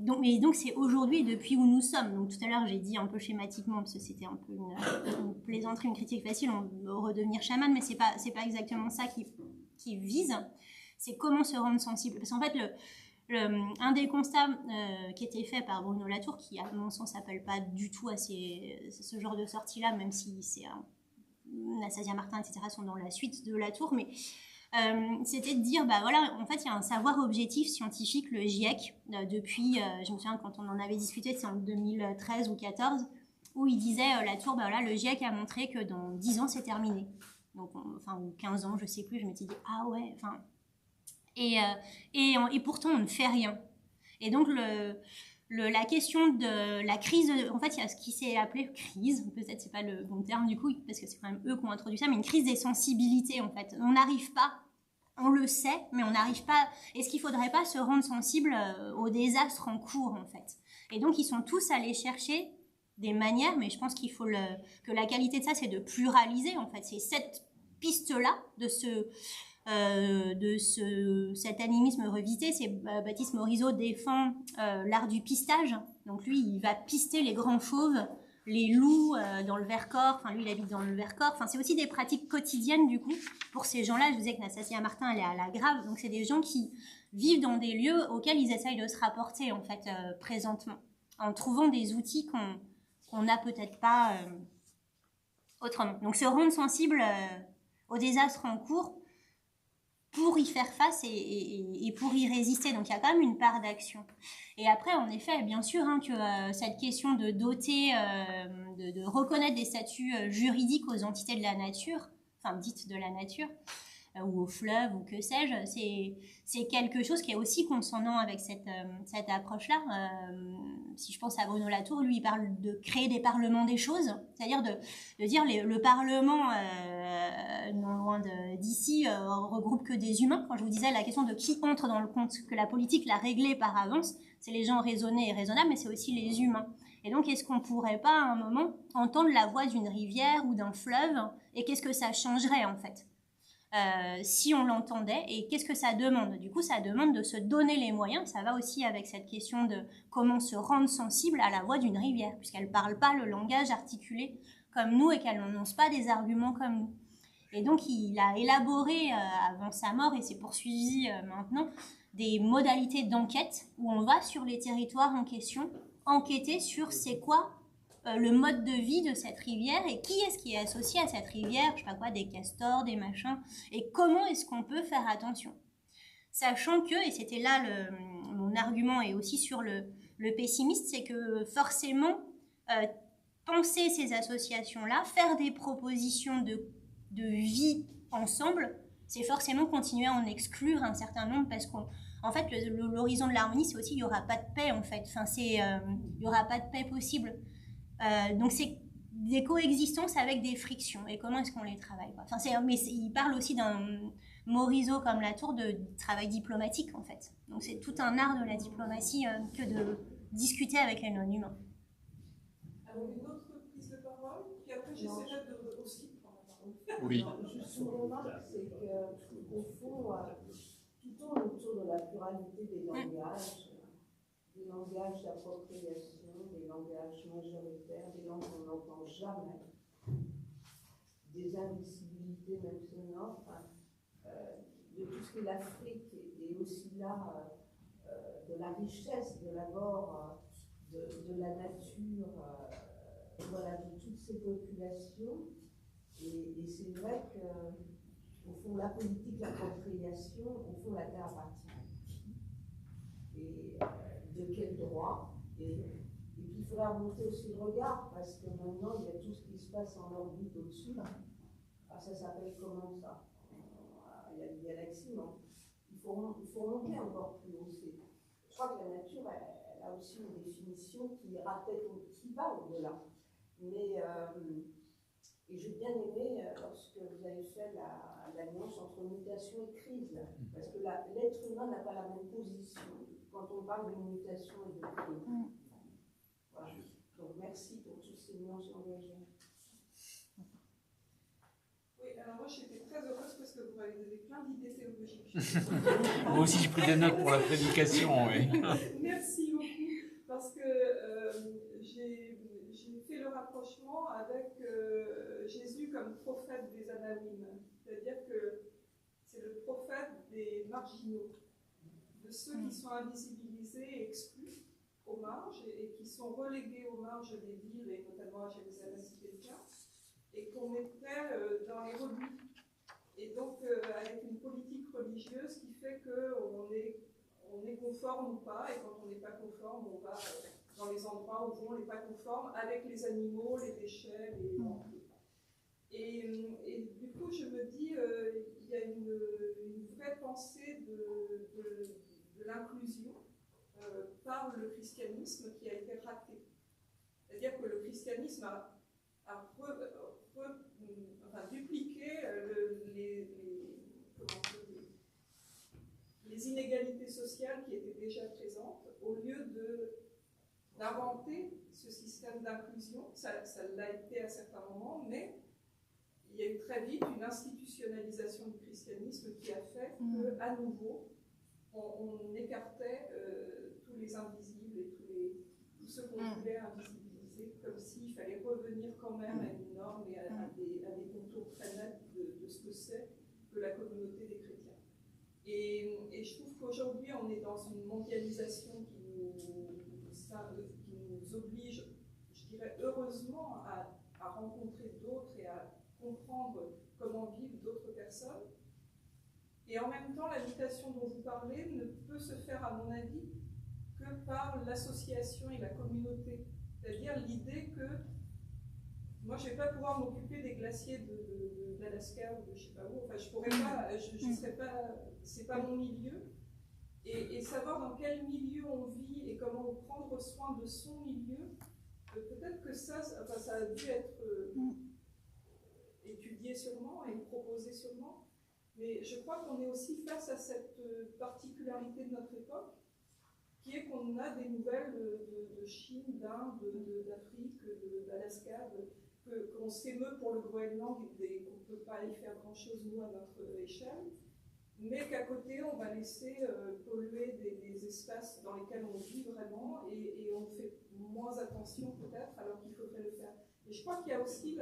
S1: Donc c'est aujourd'hui, depuis où nous sommes. Donc tout à l'heure j'ai dit un peu schématiquement, parce que c'était un peu une plaisanterie, une critique facile, on veut redevenir chaman, mais c'est pas exactement ça qui vise. C'est comment se rendre sensible. Parce qu'en fait, un des constats qui était fait par Bruno Latour, qui à mon sens s'appelle pas du tout à ce genre de sortie-là, même si c'est Anastasia Martin, etc. sont dans la suite de Latour, mais c'était de dire, bah voilà, en fait, il y a un savoir objectif scientifique, le GIEC, depuis, je me souviens quand on en avait discuté, c'est en 2013 ou 2014, où il disait, Latour, bah voilà, le GIEC a montré que dans 10 ans, c'est terminé. Donc, enfin, ou 15 ans, je sais plus, je m'étais dit, ah ouais, enfin... Et pourtant, on ne fait rien. Et donc, la question de la crise, en fait, il y a ce qui s'est appelé crise, peut-être c'est pas le bon terme du coup, parce que c'est quand même eux qui ont introduit ça, mais une crise des sensibilités, en fait. On n'arrive pas, on le sait, mais on n'arrive pas. Est-ce qu'il faudrait pas se rendre sensible au désastre en cours, en fait? Et donc, ils sont tous allés chercher des manières, mais je pense qu'il faut que la qualité de ça, c'est de pluraliser, en fait. C'est cette piste-là de cet animisme revisité. C'est Baptiste Morisot défend l'art du pistage. Donc lui, il va pister les grands fauves, les loups dans le Vercors. Enfin, lui, il habite dans le Vercors. Enfin, c'est aussi des pratiques quotidiennes, du coup, pour ces gens-là. Je disais que Anastasia Martin, elle est à la Grave. Donc, c'est des gens qui vivent dans des lieux auxquels ils essayent de se rapporter, en fait, présentement, en trouvant des outils qu'on n'a peut-être pas autrement. Donc, se rendre sensible au désastre en cours, pour y faire face et pour y résister. Donc il y a quand même une part d'action. Et après, en effet, bien sûr, hein, que cette question de doter, de reconnaître des statuts juridiques aux entités de la nature, enfin dites de la nature, ou aux fleuves, ou que sais-je, c'est quelque chose qui est aussi consonant avec cette approche-là. Si je pense à Bruno Latour, lui, il parle de créer des parlements des choses, c'est-à-dire de dire le Parlement, non loin d'ici, regroupe que des humains. Quand je vous disais la question de qui entre dans le compte, que la politique l'a réglé par avance, c'est les gens raisonnés et raisonnables, mais c'est aussi les humains. Et donc, est-ce qu'on pourrait pas, à un moment, entendre la voix d'une rivière ou d'un fleuve, et qu'est-ce que ça changerait, en fait, si on l'entendait, et qu'est-ce que ça demande? Du coup, ça demande de se donner les moyens. Ça va aussi avec cette question de comment se rendre sensible à la voix d'une rivière, puisqu'elle ne parle pas le langage articulé comme nous et qu'elle n'annonce pas des arguments comme nous. Et donc, il a élaboré avant sa mort, et c'est poursuivi maintenant, des modalités d'enquête où on va sur les territoires en question, enquêter sur c'est quoi le mode de vie de cette rivière et qui est-ce qui est associé à cette rivière, je sais pas quoi, des castors, des machins, et comment est-ce qu'on peut faire attention. Sachant que, et c'était là mon argument, et aussi sur le pessimiste, c'est que forcément, penser ces associations-là, faire des propositions de vie ensemble, c'est forcément continuer à en exclure un certain nombre, parce qu'en fait, l'horizon de l'harmonie, c'est aussi il n'y aura pas de paix, en fait. Enfin, il n'y aura pas de paix possible. Donc c'est des coexistences avec des frictions, et comment est-ce qu'on les travaille, quoi. Enfin, mais il parle aussi d'un Morisot comme Latour de travail diplomatique, en fait. Donc c'est tout un art de la diplomatie que de discuter avec les non-humains.
S3: Alors une autre prise de parole, puis après j'essaierai de aussi prendre la parole.
S2: Oui.
S6: Juste une remarque, c'est qu'au fond, tout tourne autour de la pluralité des langages d'appropriation, des langages majoritaires, des langues qu'on n'entend jamais, des invisibilités même sonores, de tout ce qui est l'Afrique est aussi là de la richesse de l'abord de la nature, voilà, de toutes ces populations. Et c'est vrai qu'au fond, la politique, l'appropriation, au fond, la terre appartient. Et de quel droit? Et puis il faudra remonter aussi le regard, parce que maintenant, il y a tout ce qui se passe en orbite au-dessus. Ah, ça s'appelle comment ça? Il y a une galaxie, non? Il faut monter encore plus haut. Je crois que la nature, elle a aussi une définition qui va au-delà. Mais, et j'ai bien aimé lorsque vous avez fait l'alliance entre mutation et crise, parce que l'être humain n'a pas la même position quand on parle de mutation et de crise. Voilà. Donc merci pour tous ces nuances engagées.
S3: Oui, alors moi j'étais très heureuse parce que vous m'avez donné plein d'idées théologiques.
S2: Moi aussi j'ai pris des notes pour la prédication. Oui.
S3: Merci beaucoup, parce que j'ai fait le rapprochement avec Jésus comme prophète des Anaïm. C'est-à-dire que c'est le prophète des marginaux, de ceux qui sont invisibilisés et exclus aux marges et qui sont relégués aux marges des villes, et notamment à Jérusalem chrétien, et qu'on mettait dans les rebuts. Et donc avec une politique religieuse qui fait qu'on est conforme ou pas, et quand on n'est pas conforme, on va dans les endroits où on n'est pas conforme avec les animaux, les déchets, les manques. Et du coup, je me dis, il y a une vraie pensée de l'inclusion par le christianisme qui a été raté. C'est-à-dire que le christianisme a dupliqué les inégalités sociales qui étaient déjà présentes, au lieu d'inventer ce système d'inclusion. Ça l'a été à certains moments, mais il y a eu très vite une institutionnalisation du christianisme qui a fait qu'à nouveau, on écartait tous les invisibles et tous ceux qu'on voulait invisibiliser, comme s'il fallait revenir quand même à une norme et à des contours très nets de ce que c'est que la communauté des chrétiens. Et je trouve qu'aujourd'hui, on est dans une mondialisation qui nous oblige, je dirais heureusement, à rencontrer d'autres et à comprendre comment vivent d'autres personnes. Et en même temps, la mutation dont vous parlez ne peut se faire, à mon avis, que par l'association et la communauté. C'est-à-dire l'idée que moi, je ne vais pas pouvoir m'occuper des glaciers d'Alaska ou de je ne sais pas où. Enfin, je pourrais pas, je serais pas, c'est pas mon milieu. Et savoir dans quel milieu on vit et comment prendre soin de son milieu, peut-être que ça a dû être étudié sûrement et proposé sûrement. Mais je crois qu'on est aussi face à cette particularité de notre époque, qui est qu'on a des nouvelles de Chine, d'Inde, d'Afrique, d'Alaska, qu'on s'émeut pour le Groenland et qu'on ne peut pas y faire grand-chose, nous, à notre échelle, mais qu'à côté, on va laisser polluer des espaces dans lesquels on vit vraiment et on fait moins attention peut-être, alors qu'il faudrait le faire. Et je crois qu'il y a aussi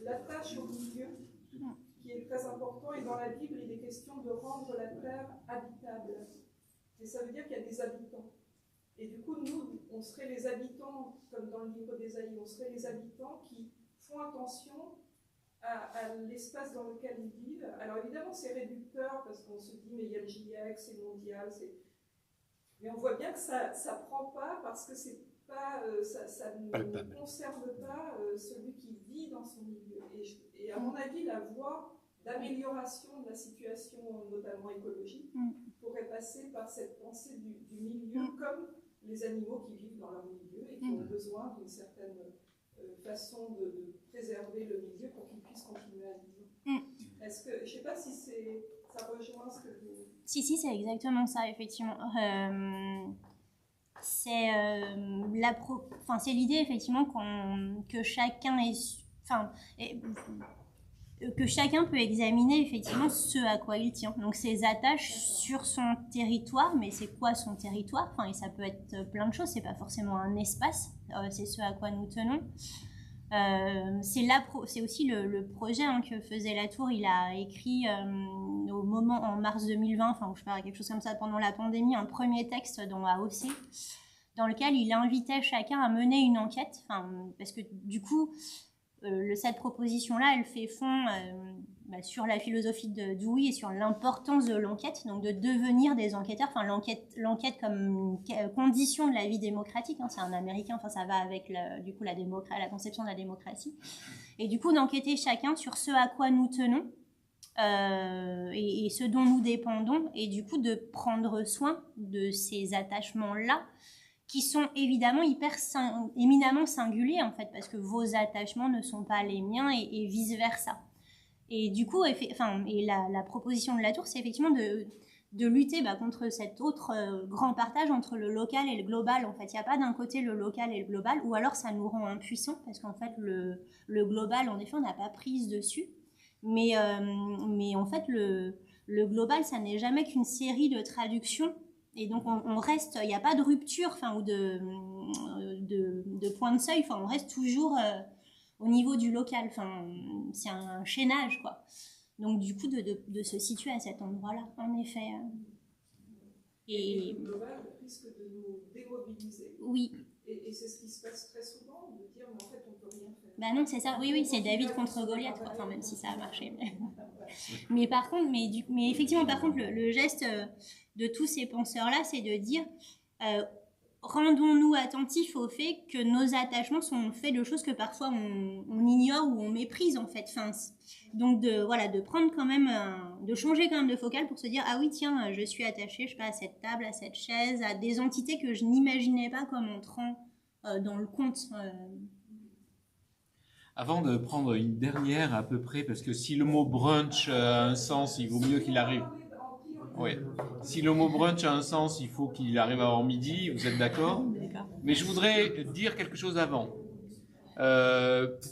S3: l'attache au milieu qui est très important, et dans la Bible, il est question de rendre la terre habitable. Et ça veut dire qu'il y a des habitants. Et du coup, nous, on serait les habitants, comme dans le livre d'Ésaïe, on serait les habitants qui font attention à l'espace dans lequel ils vivent. Alors évidemment, c'est réducteur, parce qu'on se dit, mais il y a le GIEC, c'est mondial, mais on voit bien que ça ne prend pas, parce que c'est pas, ça ne concerne pas celui qui vit dans son milieu. Et à mon avis, la voie d'amélioration de la situation, notamment écologique, pourrait passer par cette pensée du milieu, comme les animaux qui vivent dans leur milieu et qui ont besoin d'une certaine façon de préserver le milieu pour qu'ils puissent continuer à vivre. Est-ce que, je ne sais pas si ça rejoint ce que vous... Si,
S1: c'est exactement ça, effectivement. C'est l'idée, effectivement, que chacun que chacun peut examiner effectivement ce à quoi il tient. Donc ses attaches sur son territoire, mais c'est quoi son territoire? Et ça peut être plein de choses, c'est pas forcément un espace, c'est ce à quoi nous tenons. C'est aussi le projet que faisait Latour. Il a écrit au moment, en mars 2020, enfin, je sais pas, quelque chose comme ça, pendant la pandémie, un premier texte dans AOC, dans lequel il invitait chacun à mener une enquête, parce que du coup, cette proposition-là, elle fait fond sur la philosophie de Dewey et sur l'importance de l'enquête, donc de devenir des enquêteurs, l'enquête comme condition de la vie démocratique, c'est un Américain, ça va avec du coup la conception de la démocratie, et du coup d'enquêter chacun sur ce à quoi nous tenons et ce dont nous dépendons, et du coup de prendre soin de ces attachements-là, qui sont évidemment éminemment singuliers, en fait, parce que vos attachements ne sont pas les miens et vice-versa. Et du coup, la proposition de Latour, c'est effectivement de lutter contre cet autre grand partage entre le local et le global. En fait, il n'y a pas d'un côté le local et le global, ou alors ça nous rend impuissants, parce qu'en fait, le global, en effet, on n'a pas prise dessus. Mais en fait, le global, ça n'est jamais qu'une série de traductions. Et donc, on reste, il n'y a pas de rupture ou de point de seuil, on reste toujours au niveau du local. C'est un chaînage, quoi. Donc, du coup, de se situer à cet endroit-là, en effet.
S3: Et le global risque de nous démobiliser.
S1: Oui.
S3: Et c'est ce qui se passe très souvent, de dire, mais en fait, on ne peut rien faire.
S1: Bah non, c'est ça. Oui, c'est David contre Goliath, quoi. Même si ça a marché. Mais par contre, mais effectivement, par contre, le geste de tous ces penseurs-là, c'est de dire rendons-nous attentifs au fait que nos attachements sont faits de choses que parfois on ignore ou on méprise, en fait. Donc de prendre quand même, de changer quand même de focale pour se dire ah oui tiens, je suis attachée, je sais pas, à cette table, à cette chaise, à des entités que je n'imaginais pas comme entrant dans le compte.
S2: Avant de prendre une dernière à peu près, parce que si le mot brunch a un sens, il vaut mieux qu'il arrive. Oui. Si le mot brunch a un sens, il faut qu'il arrive avant midi. Vous êtes d'accord? D'accord. Mais je voudrais dire quelque chose avant.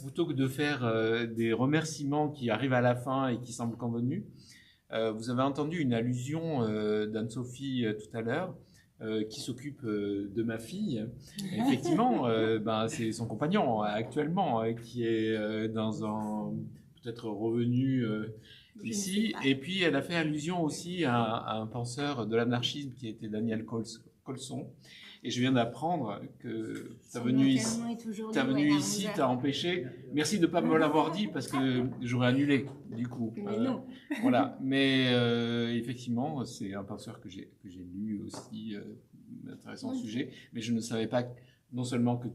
S2: Plutôt que de faire des remerciements qui arrivent à la fin et qui semblent convenus, vous avez entendu une allusion d'Anne-Sophie tout à l'heure. Qui s'occupe de ma fille. Effectivement, c'est son compagnon actuellement qui est dans un peut-être revenu ici. Et puis elle a fait allusion aussi à un penseur de l'anarchisme qui était Daniel Colson. Et je viens d'apprendre que ta venue ici t'a empêché. Merci de ne pas me l'avoir dit parce que j'aurais annulé du coup.
S1: Mais non.
S2: Voilà. Mais effectivement, c'est un penseur que j'ai lu aussi, intéressant sujet. Mais je ne savais pas non seulement que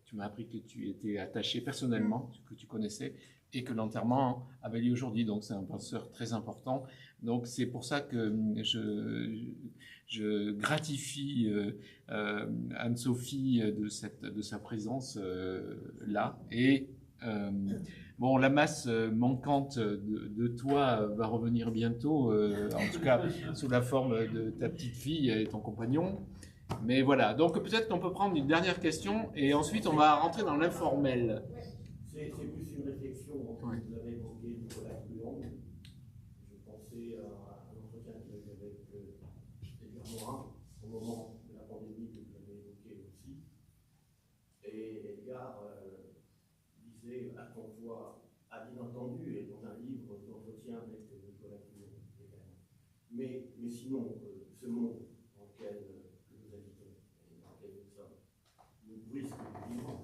S2: tu m'as appris que tu étais attaché personnellement, que tu connaissais, et que l'enterrement avait lieu aujourd'hui. Donc c'est un penseur très important. Donc c'est pour ça que je gratifie Anne-Sophie de sa présence là. Et la masse manquante de toi va revenir bientôt, en tout cas sous la forme de ta petite fille et ton compagnon. Mais voilà, donc peut-être qu'on peut prendre une dernière question et ensuite on va rentrer dans l'informel.
S7: C'est plus une réflexion. Vous avez évoqué Nicolas Coulon. Je pensais à un entretien qu'il a eu avec Edgar Morin au moment de la pandémie que vous avez évoqué aussi. Et Edgar disait à ton voix, à l'inentendu, et dans un livre d'entretien avec Nicolas Coulon également. Mais sinon, ce monde dans lequel nous habitons et dans lequel nous sommes nous brise de vivre.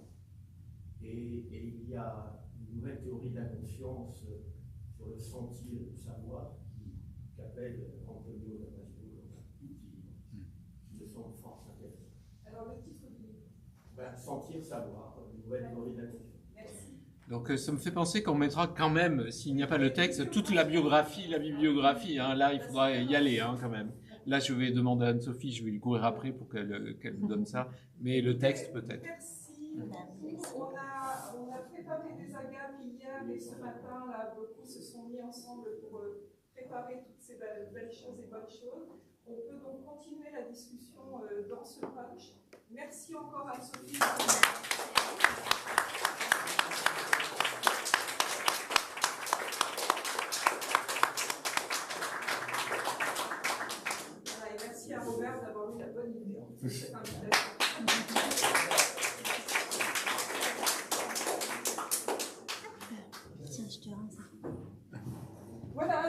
S7: Et il y a une nouvelle théorie de la conscience sur le sentir du savoir qu'appelle Antonio Damasio dans un tout petit livre qui me semble fort intéressant.
S3: Alors le titre du livre
S7: Sentir, savoir, une nouvelle théorie de la conscience.
S3: Merci.
S2: Donc ça me fait penser qu'on mettra quand même, s'il n'y a pas le texte, toute la bibliographie. Là, il faudra y aller quand même. Là, je vais demander à Anne-Sophie, je vais lui courir après pour qu'elle nous donne ça. Mais le texte, peut-être.
S3: Merci. On a préparé des agames hier et ce matin, là, beaucoup se sont mis ensemble pour préparer toutes ces belles choses et bonnes choses. On peut donc continuer la discussion dans ce punch. Merci encore à Sophie. Voilà, et merci à Robert d'avoir eu la bonne idée de cette invitation.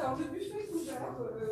S3: Alors, le buffet couvert,